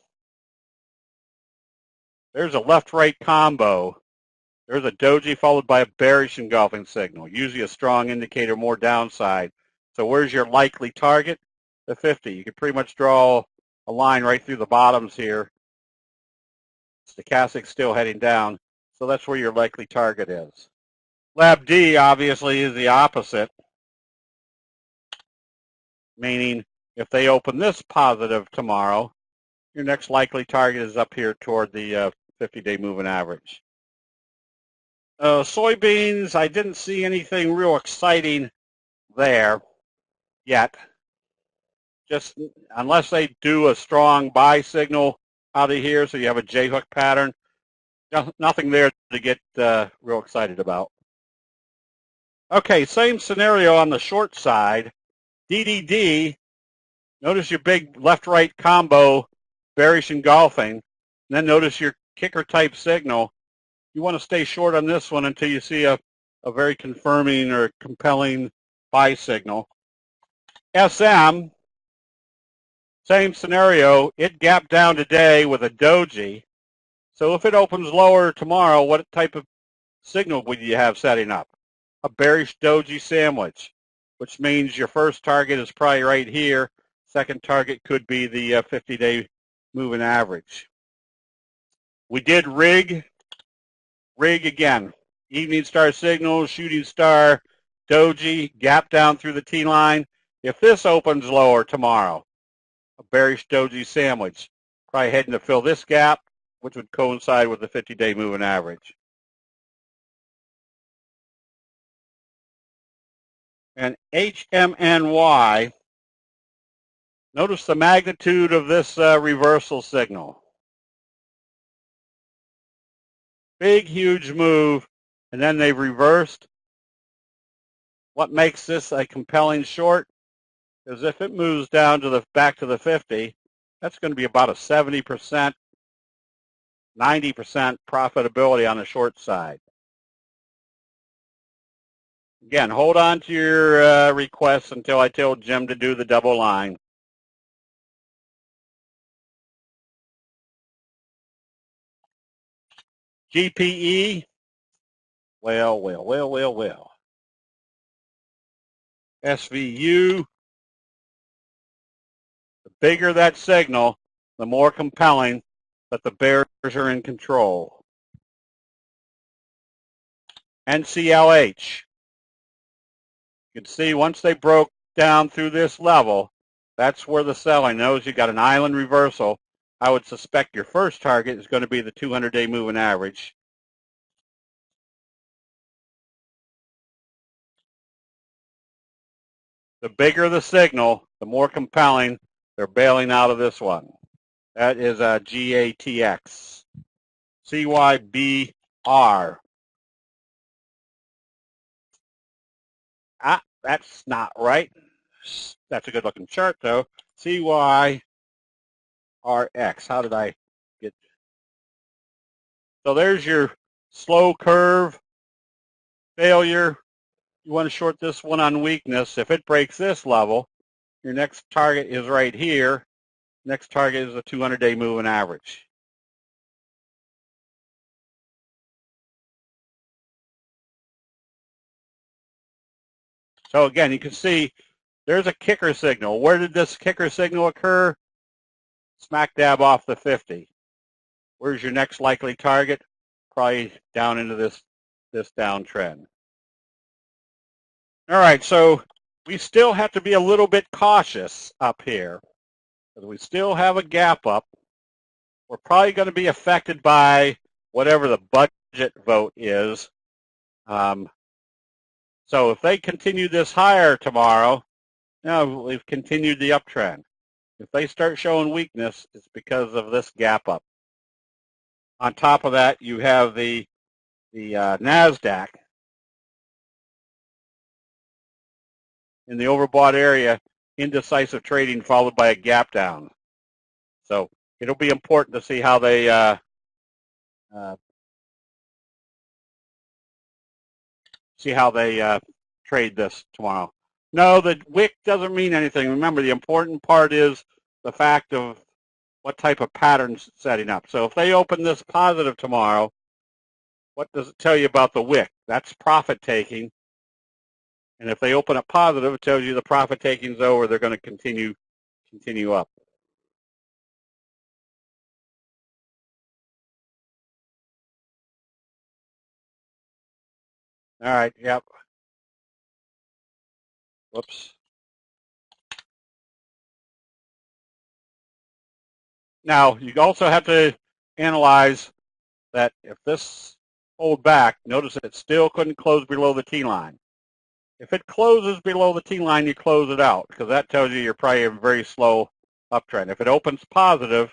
Speaker 1: there's a left-right combo. There's a doji followed by a bearish engulfing signal, usually a strong indicator, more downside. So where's your likely target? The 50. You can pretty much draw a line right through the bottoms here. Stochastic's still heading down, so that's where your likely target is. Lab D obviously is the opposite, meaning if they open this positive tomorrow, your next likely target is up here toward the 50-day moving average. Soybeans, I didn't see anything real exciting there yet. Just unless they do a strong buy signal out of here, so you have a J-hook pattern, nothing there to get real excited about. Okay, same scenario on the short side. DDD, notice your big left-right combo, bearish engulfing, and then notice your kicker type signal. You want to stay short on this one until you see a very confirming or compelling buy signal. SM, same scenario. It gapped down today with a doji. So if it opens lower tomorrow, what type of signal would you have setting up? A bearish doji sandwich, which means your first target is probably right here. Second target could be the 50-day moving average. We did rig again. Evening star signal, shooting star, doji, gap down through the T-line. If this opens lower tomorrow, a bearish doji sandwich, probably heading to fill this gap, which would coincide with the 50-day moving average. And HMNY, notice the magnitude of this reversal signal. Big, huge move, and then they've reversed. What makes this a compelling short is if it moves down to back to the 50, that's going to be about a 70%, 90% profitability on the short side. Again, hold on to your requests until I tell Jim to do the double line. GPE, well. SVU, the bigger that signal, the more compelling that the bears are in control. NCLH, you can see once they broke down through this level, that's where the selling knows you got an island reversal. I would suspect your first target is going to be the 200-day moving average. The bigger the signal, the more compelling they're bailing out of this one. That is a GATX. CYBR. That's not right. That's a good looking chart though. CYRX. How did I get? So there's your slow curve failure. You want to short this one on weakness. If it breaks this level, your next target is right here. Next target is the 200-day moving average. So again, you can see there's a kicker signal. Where did this kicker signal occur? Smack dab off the 50. Where's your next likely target? Probably down into this downtrend. All right, so we still have to be a little bit cautious up here because we still have a gap up. We're probably going to be affected by whatever the budget vote is. So if they continue this higher tomorrow, we've continued the uptrend. If they start showing weakness, it's because of this gap up. On top of that, you have the NASDAQ in the overbought area, indecisive trading followed by a gap down. So it'll be important to see how they trade this tomorrow. No, the wick doesn't mean anything. Remember, the important part is the fact of what type of patterns setting up. So if they open this positive tomorrow, what does it tell you about the wick? That's profit taking. And if they open up positive, it tells you the profit taking is over. They're going to continue up. All right, yep. Whoops. Now, you also have to analyze that if this hold back, notice it still couldn't close below the T line. If it closes below the T line, you close it out because that tells you you're probably a very slow uptrend. If it opens positive,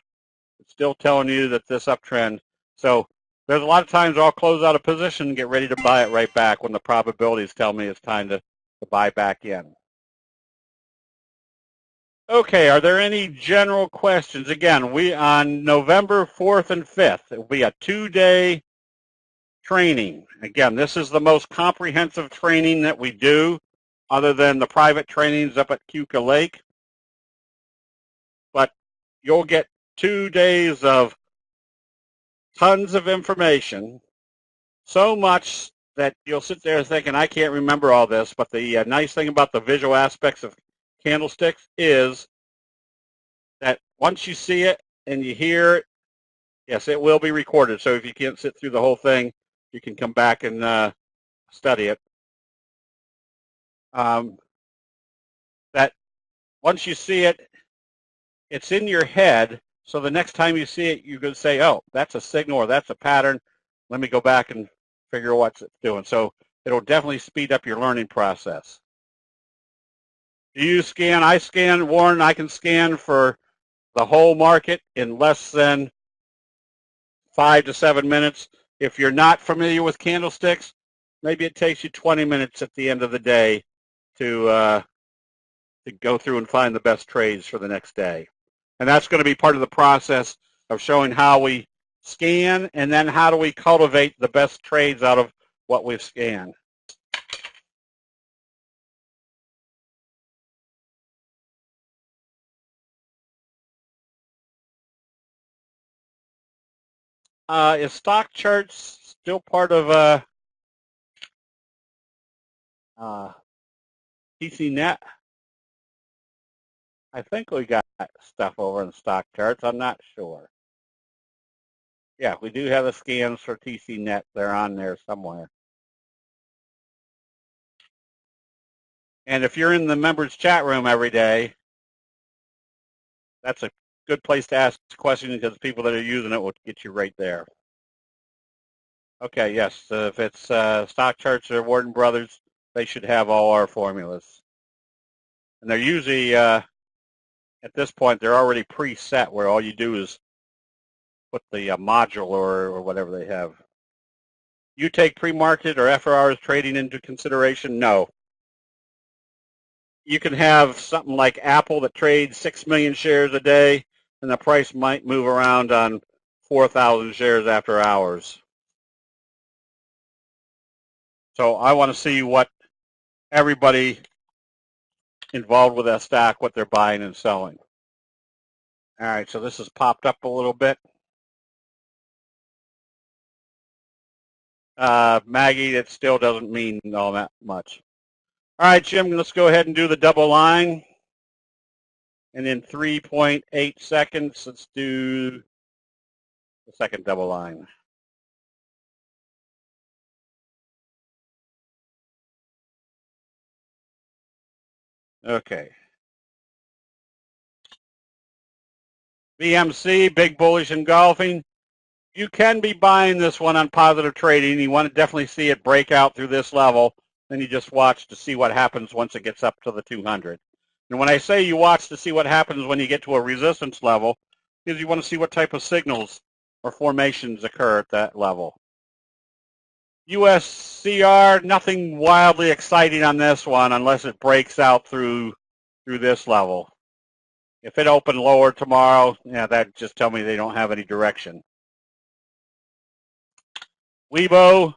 Speaker 1: it's still telling you that this uptrend. So there's a lot of times I'll close out a position and get ready to buy it right back when the probabilities tell me it's time to buy back in. Okay, are there any general questions? Again, we on November 4th and 5th, it will be a 2-day training. Again, this is the most comprehensive training that we do other than the private trainings up at Cuca Lake. But you'll get 2 days of tons of information, so much that you'll sit there thinking, I can't remember all this. But the nice thing about the visual aspects of candlesticks is that once you see it and you hear it, yes, it will be recorded. So if you can't sit through the whole thing, you can come back and study it. That once you see it, it's in your head. So the next time you see it, you can say, oh, that's a signal or that's a pattern. Let me go back and figure out what it's doing. So it'll definitely speed up your learning process. Do you scan? I scan, Warren. I can scan for the whole market in less than 5 to 7 minutes. If you're not familiar with candlesticks, maybe it takes you 20 minutes at the end of the day to go through and find the best trades for the next day. And that's going to be part of the process of showing how we scan and then how do we cultivate the best trades out of what we've scanned. Is stock charts still part of TCNet? I think we got stuff over in stock charts. I'm not sure. Yeah, we do have the scans for TCNet. They're on there somewhere. And if you're in the members chat room every day, that's a good place to ask questions because people that are using it will get you right there. Okay, yes, if it's stock charts or Warden Brothers, they should have all our formulas. And they're usually, at this point, they're already preset where all you do is put the module or whatever they have. You take pre-market or FRR's trading into consideration? No. You can have something like Apple that trades 6 million shares a day, and the price might move around on 4,000 shares after hours. So I want to see what everybody involved with that stock, what they're buying and selling. All right, so this has popped up a little bit. Maggie, it still doesn't mean all that much. All right, Jim, let's go ahead and do the double line. And in 3.8 seconds, let's do the second double line. Okay. BMC, big bullish engulfing. You can be buying this one on positive trading. You want to definitely see it break out through this level. Then you just watch to see what happens once it gets up to the 200. And when I say you watch to see what happens when you get to a resistance level, because you want to see what type of signals or formations occur at that level. USCR, nothing wildly exciting on this one unless it breaks out through this level. If it opened lower tomorrow, yeah, that just tell me they don't have any direction. Weibo,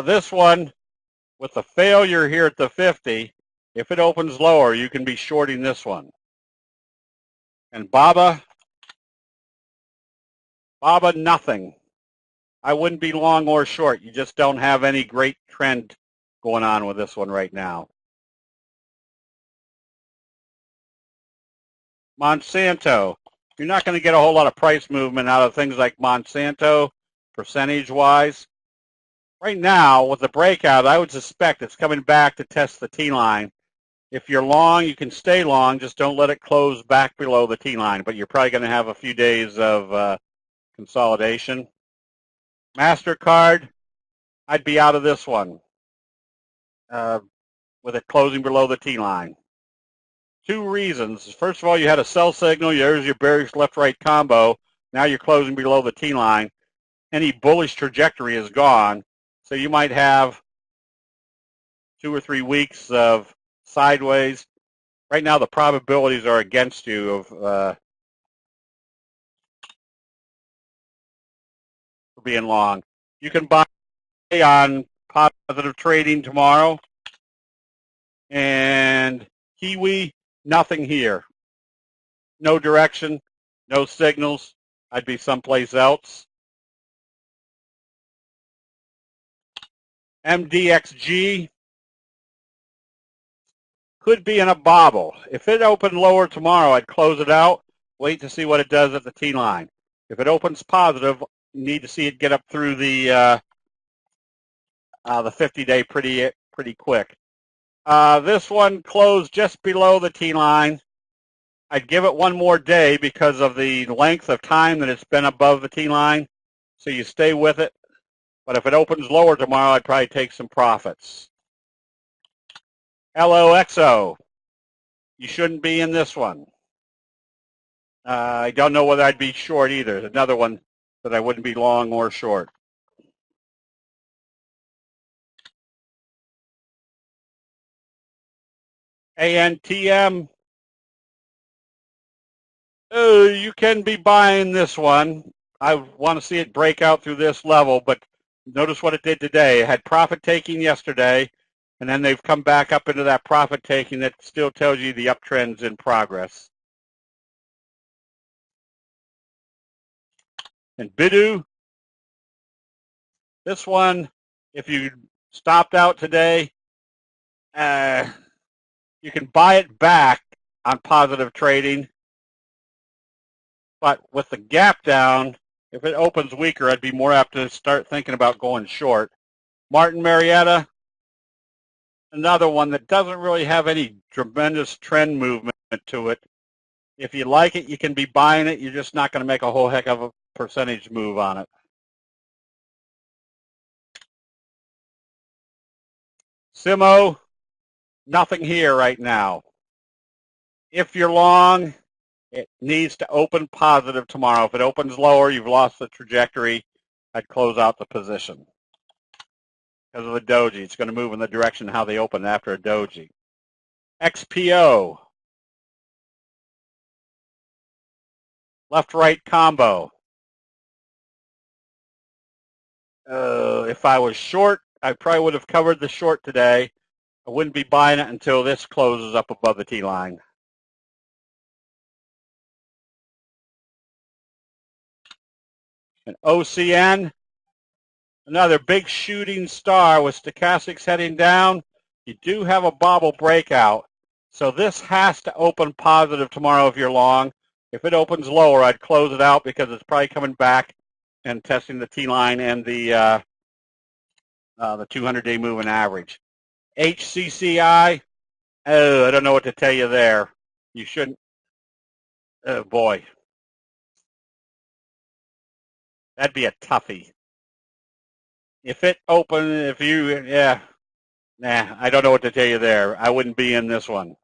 Speaker 1: this one with the failure here at the 50, if it opens lower, you can be shorting this one. And Baba, nothing. I wouldn't be long or short. You just don't have any great trend going on with this one right now. Monsanto, you're not going to get a whole lot of price movement out of things like Monsanto, percentage-wise. Right now, with the breakout, I would suspect it's coming back to test the T-line. If you're long, you can stay long. Just don't let it close back below the T-line. But you're probably going to have a few days of consolidation. MasterCard, I'd be out of this one with it closing below the T-line. Two reasons. First of all, you had a sell signal. There's your bearish left-right combo. Now you're closing below the T-line. Any bullish trajectory is gone. So you might have 2 or 3 weeks of sideways. Right now, the probabilities are against you of being long. You can buy on positive trading tomorrow. And Kiwi, nothing here. No direction, no signals. I'd be someplace else. MDXG could be in a bobble. If it opened lower tomorrow, I'd close it out, wait to see what it does at the T-line. If it opens positive, you need to see it get up through the 50-day pretty quick. This one closed just below the T-line. I'd give it one more day because of the length of time that it's been above the T-line. So you stay with it. But if it opens lower tomorrow, I'd probably take some profits. LOXO, you shouldn't be in this one. I don't know whether I'd be short either. It's another one that I wouldn't be long or short. ANTM, You can be buying this one. I want to see it break out through this level, but notice what it did today. It had profit taking yesterday, and then they've come back up into that profit taking that still tells you the uptrend's in progress. And Bidu, this one, if you stopped out today, you can buy it back on positive trading, but with the gap down, if it opens weaker, I'd be more apt to start thinking about going short. Martin Marietta, another one that doesn't really have any tremendous trend movement to it. If you like it, you can be buying it. You're just not going to make a whole heck of a percentage move on it. Simo, nothing here right now. If you're long, it needs to open positive tomorrow. If it opens lower, you've lost the trajectory. I'd close out the position. Because of the doji, it's going to move in the direction how they open after a doji. XPO, left-right combo. If I was short, I probably would have covered the short today. I wouldn't be buying it until this closes up above the T-line. And OCN, another big shooting star with stochastics heading down. You do have a bobble breakout. So this has to open positive tomorrow if you're long. If it opens lower, I'd close it out because it's probably coming back and testing the T-line and the 200-day moving average. HCCI, I don't know what to tell you there. You shouldn't. Oh, boy. That'd be a toughie. If it opened, I don't know what to tell you there. I wouldn't be in this one.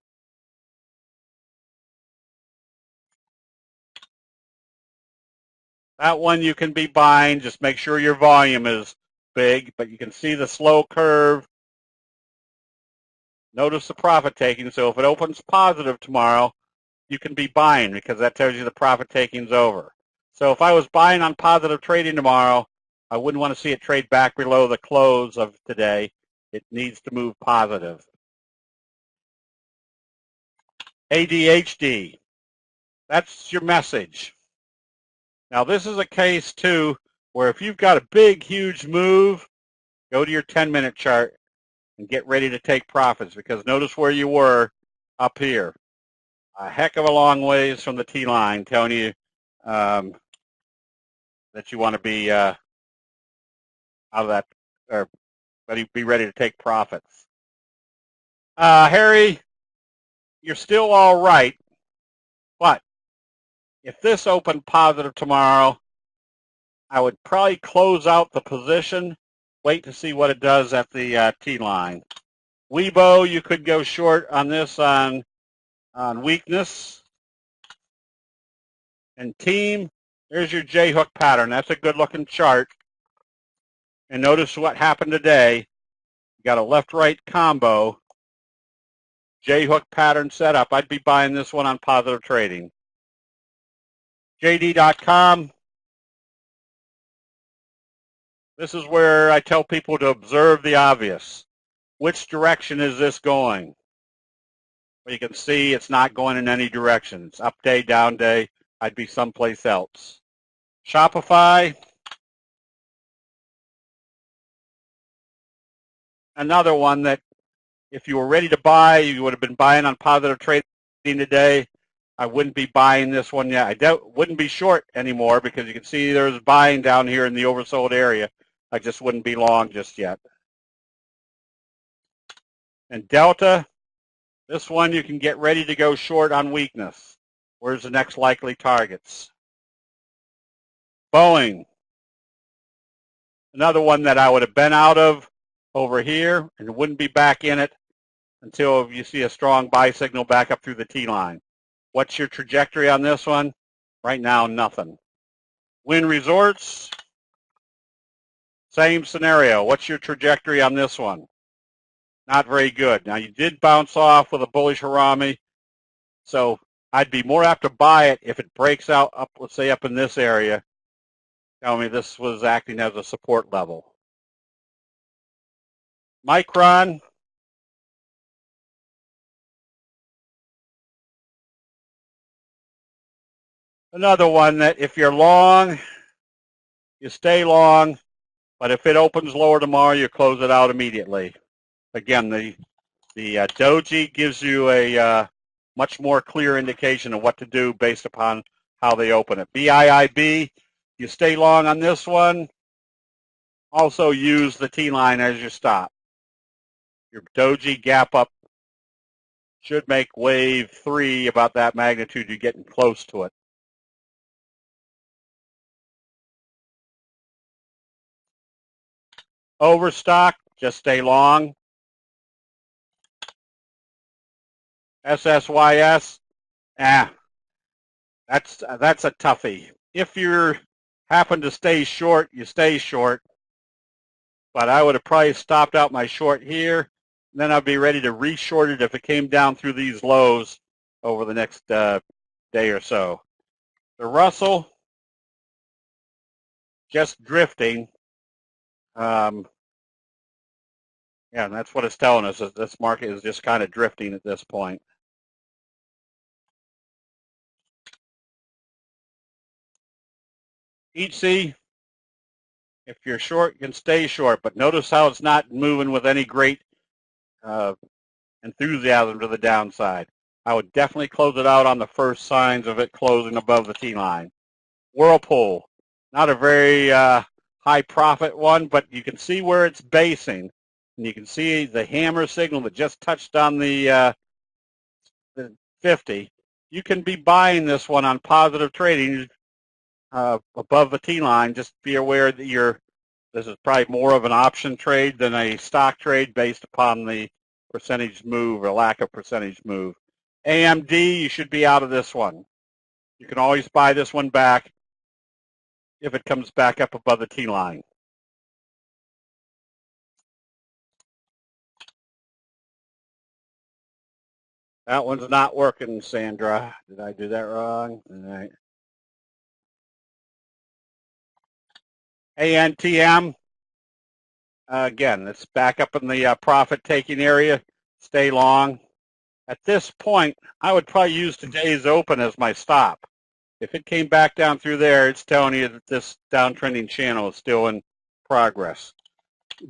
Speaker 1: That one you can be buying. Just make sure your volume is big, but you can see the slow curve. Notice the profit taking. So if it opens positive tomorrow, you can be buying because that tells you the profit taking's over. So if I was buying on positive trading tomorrow, I wouldn't want to see it trade back below the close of today. It needs to move positive. ADHD, that's your message. Now this is a case too where if you've got a big, huge move, go to your 10-minute chart and get ready to take profits because notice where you were up here. A heck of a long ways from the T-line telling you that you want to be out of that, or be ready to take profits. Harry, you're still all right, but if this opened positive tomorrow, I would probably close out the position, wait to see what it does at the T-line. Weibo, you could go short on this on weakness. And team, there's your J-hook pattern. That's a good-looking chart. And notice what happened today. You got a left-right combo. J-hook pattern set up. I'd be buying this one on positive trading. JD.com. This is where I tell people to observe the obvious. Which direction is this going? Well, you can see it's not going in any direction. It's up day, down day. I'd be someplace else. Shopify. Another one that if you were ready to buy, you would have been buying on positive trading today. I wouldn't be buying this one yet. I wouldn't be short anymore because you can see there's buying down here in the oversold area. I just wouldn't be long just yet. And Delta, this one you can get ready to go short on weakness. Where's the next likely targets? Boeing, another one that I would have been out of over here and wouldn't be back in it until you see a strong buy signal back up through the T-line. What's your trajectory on this one? Right now, nothing. Wynn Resorts, same scenario. What's your trajectory on this one? Not very good. Now, you did bounce off with a bullish Harami, so I'd be more apt to buy it if it breaks out up, let's say up in this area. Tell me this was acting as a support level. Micron. Another one that if you're long, you stay long, but if it opens lower tomorrow, you close it out immediately. Again, the doji gives you a much more clear indication of what to do based upon how they open it. BIIB, you stay long on this one. Also use the T-line as your stop. Your doji gap up should make wave 3 about that magnitude. You're getting close to it. Overstock, just stay long. SSYS, that's a toughie. If you happen to stay short, you stay short. But I would have probably stopped out my short here. And then I'd be ready to re-short it if it came down through these lows over the next day or so. The Russell, just drifting. Yeah, and that's what it's telling us, is this market is just kind of drifting at this point. EC, if you're short, you can stay short, but notice how it's not moving with any great enthusiasm to the downside. I would definitely close it out on the first signs of it closing above the T-line. Whirlpool, not a very high profit one, but you can see where it's basing. And you can see the hammer signal that just touched on the 50. You can be buying this one on positive trading above the T-line. Just be aware that this is probably more of an option trade than a stock trade based upon the percentage move or lack of percentage move. AMD, you should be out of this one. You can always buy this one back if it comes back up above the T-line. That one's not working, Sandra. Did I do that wrong? All right. ANTM, again, it's back up in the profit-taking area. Stay long. At this point, I would probably use today's open as my stop. If it came back down through there, it's telling you that this downtrending channel is still in progress.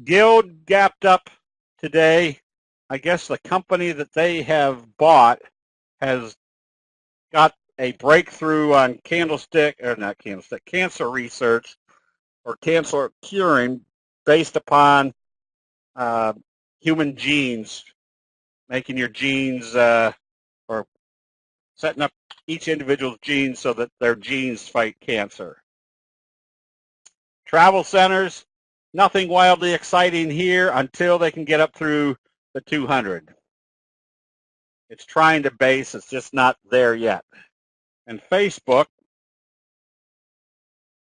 Speaker 1: Guild gapped up today. I guess the company that they have bought has got a breakthrough on cancer research or cancer curing based upon human genes, making your genes or setting up each individual's genes so that their genes fight cancer. Travel centers, nothing wildly exciting here until they can get up through the 200. It's trying to base, it's just not there yet. And Facebook,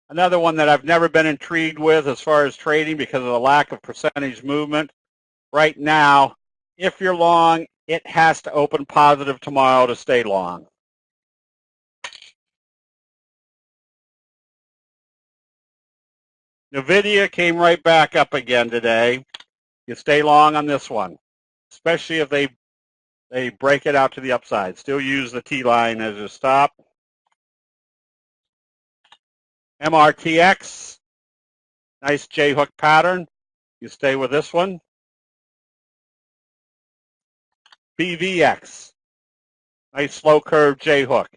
Speaker 1: another one that I've never been intrigued with as far as trading because of the lack of percentage movement. Right now, if you're long, it has to open positive tomorrow to stay long. NVIDIA came right back up again today. You stay long on this one, especially if they break it out to the upside. Still use the T-line as a stop. MRTX, nice J-hook pattern. You stay with this one. BVX, nice slow curve J-hook.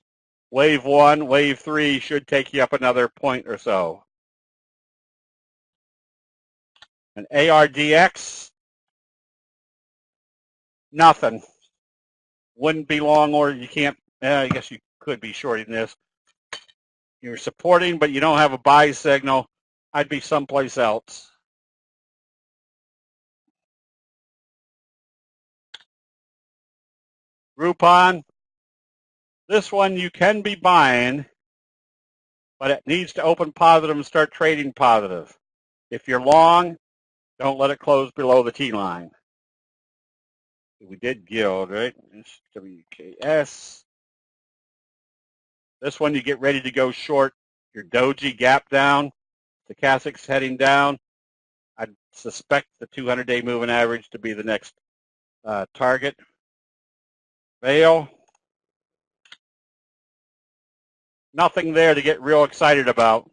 Speaker 1: Wave 1, wave 3 should take you up another point or so. And ARDX, nothing. Wouldn't be long, or you can't, I guess you could be shorting this. You're supporting, but you don't have a buy signal. I'd be someplace else. Groupon, this one you can be buying, but it needs to open positive and start trading positive. If you're long, don't let it close below the T-line. We did Guild, right? WKS. This one you get ready to go short. Your doji gap down. Stochastic's heading down. I'd suspect the 200-day moving average to be the next target. Fail. Nothing there to get real excited about.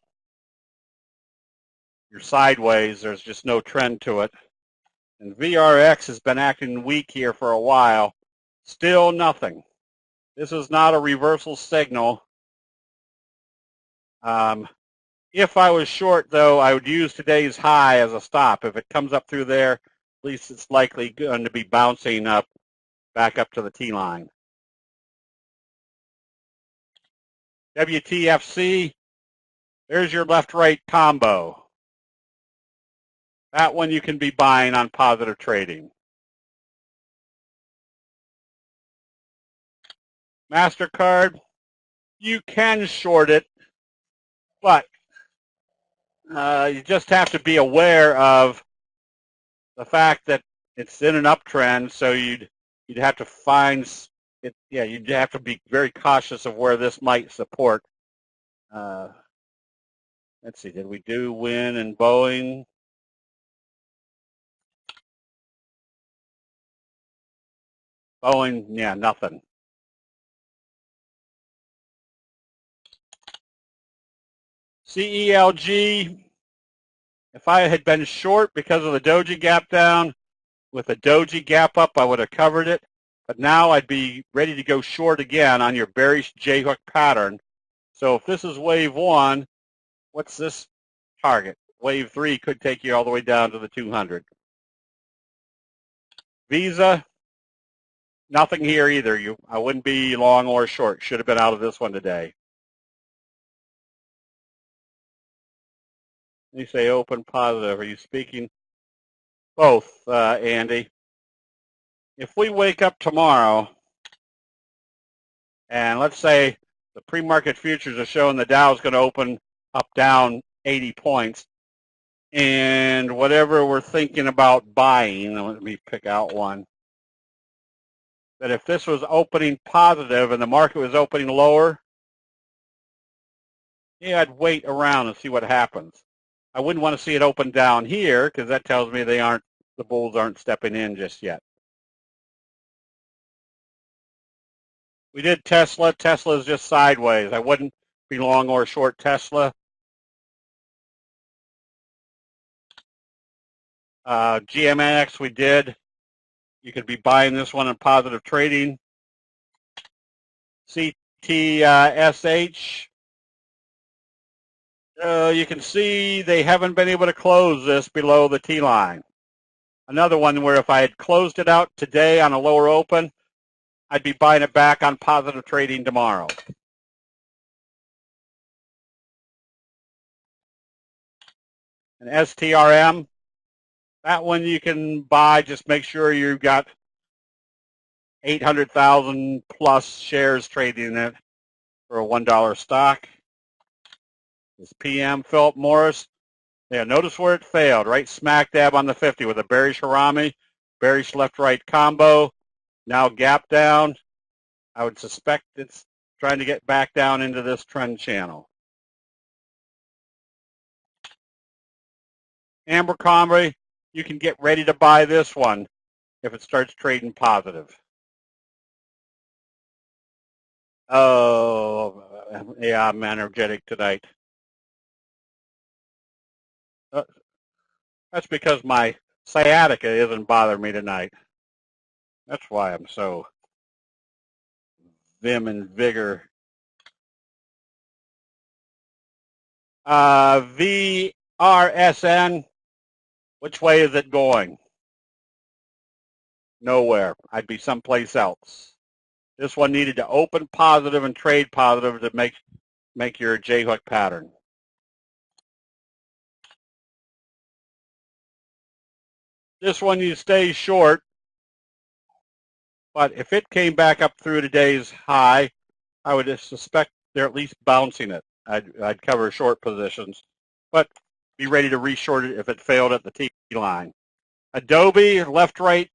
Speaker 1: You're sideways. There's just no trend to it. And VRX has been acting weak here for a while. Still nothing. This is not a reversal signal. If I was short, though, I would use today's high as a stop. If it comes up through there, at least it's likely going to be bouncing up, back up to the T-line. WTFC, there's your left-right combo. That one you can be buying on positive trading. MasterCard, you can short it, but you just have to be aware of the fact that it's in an uptrend, so you'd have to find it. Yeah, you'd have to be very cautious of where this might support. Let's see, did we do win in Boeing? Boeing, yeah, nothing. CELG, if I had been short because of the doji gap down, with a doji gap up, I would have covered it. But now I'd be ready to go short again on your bearish J-hook pattern. So if this is wave 1, what's this target? Wave 3 could take you all the way down to the 200. Visa, nothing here either. I wouldn't be long or short. Should have been out of this one today. You say open positive. Are you speaking? Both, Andy. If we wake up tomorrow and let's say the pre-market futures are showing the Dow is going to open up down 80 points, and whatever we're thinking about buying, let me pick out one, that if this was opening positive and the market was opening lower, yeah, I'd wait around and see what happens. I wouldn't want to see it open down here because that tells me the bulls aren't stepping in just yet. We did Tesla. Tesla is just sideways. I wouldn't be long or short Tesla. GMX we did. You could be buying this one in positive trading. CTSH. You can see they haven't been able to close this below the T-line. Another one where if I had closed it out today on a lower open, I'd be buying it back on positive trading tomorrow. And STRM, that one you can buy. Just make sure you've got 800,000 plus shares trading in it for a $1 stock. This PM, Philip Morris. Yeah, notice where it failed, right smack dab on the 50 with a bearish Harami, bearish left-right combo, now gap down. I would suspect it's trying to get back down into this trend channel. Abercrombie, you can get ready to buy this one if it starts trading positive. Oh, yeah, I'm energetic tonight. That's because my sciatica isn't bothering me tonight. That's why I'm so vim and vigor. VRSN, which way is it going? Nowhere. I'd be someplace else. This one needed to open positive and trade positive to make your J-hook pattern. This one you stay short, but if it came back up through today's high, I would suspect they're at least bouncing it. I'd cover short positions, but be ready to re-short it if it failed at the T-line. Adobe, left-right,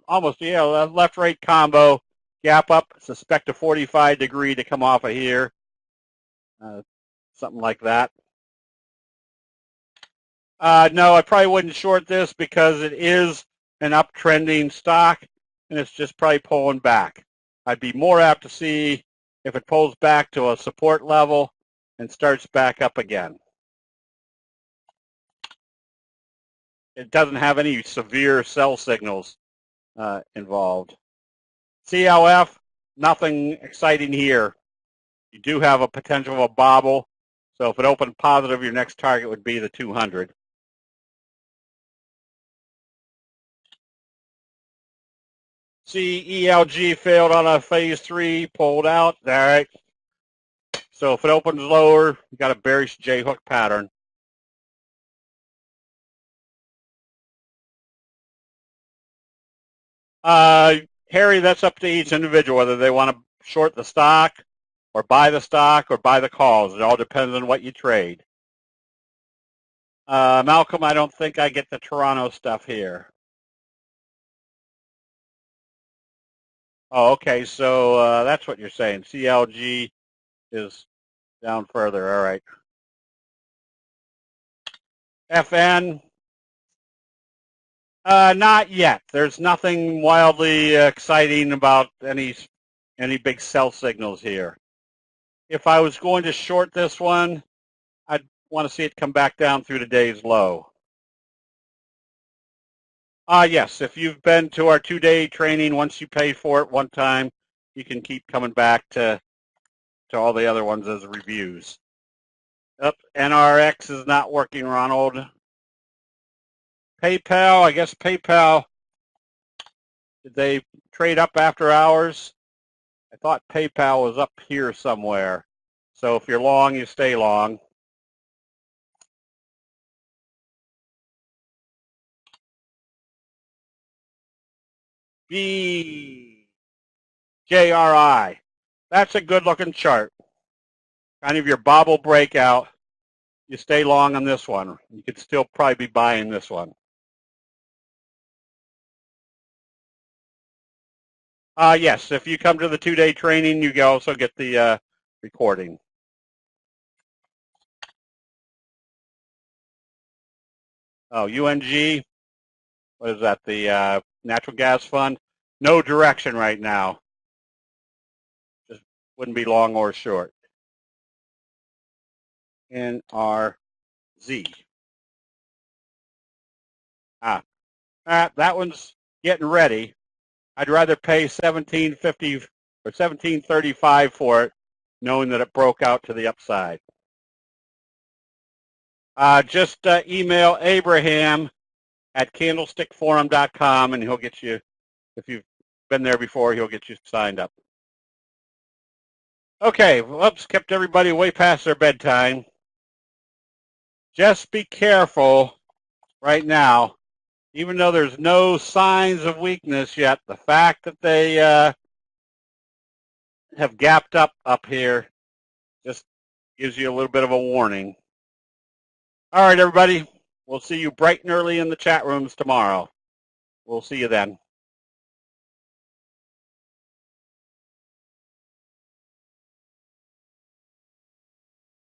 Speaker 1: almost, yeah, left-right combo, gap up, suspect a 45 degree to come off of here. something like that. No, I probably wouldn't short this because it is an uptrending stock, and it's just probably pulling back. I'd be more apt to see if it pulls back to a support level and starts back up again. It doesn't have any severe sell signals involved. CLF, nothing exciting here. You do have a potential of a bobble, so if it opened positive, your next target would be the 200. CELG failed on a phase 3, pulled out. All right. So if it opens lower, you got a bearish J-hook pattern. Harry, that's up to each individual, whether they want to short the stock or buy the stock or buy the calls. It all depends on what you trade. Malcolm, I don't think I get the Toronto stuff here. Oh, okay, so that's what you're saying. CLG is down further. All right. FN, not yet. There's nothing wildly exciting about any big sell signals here. If I was going to short this one, I'd want to see it come back down through today's low. Yes, if you've been to our 2-day training, once you pay for it one time, you can keep coming back to all the other ones as reviews. NRX is not working, Ronald. PayPal, I guess PayPal, did they trade up after hours? I thought PayPal was up here somewhere. So if you're long, you stay long. BJRI. That's a good looking chart. Kind of your bobble breakout. You stay long on this one. You could still probably be buying this one. Yes, if you come to the 2-day training, you can also get the recording. Oh, UNG, what is that, the natural gas fund? No direction right now. Just wouldn't be long or short. NRZ. That one's getting ready. I'd rather pay $17.50 or $17.35 for it, knowing that it broke out to the upside. Just email Abraham at candlestickforum.com, and he'll get you, if you've been there before, he'll get you signed up. Okay, whoops, kept everybody way past their bedtime. Just be careful right now. Even though there's no signs of weakness yet, the fact that they have gapped up here just gives you a little bit of a warning. All right, everybody. We'll see you bright and early in the chat rooms tomorrow. We'll see you then.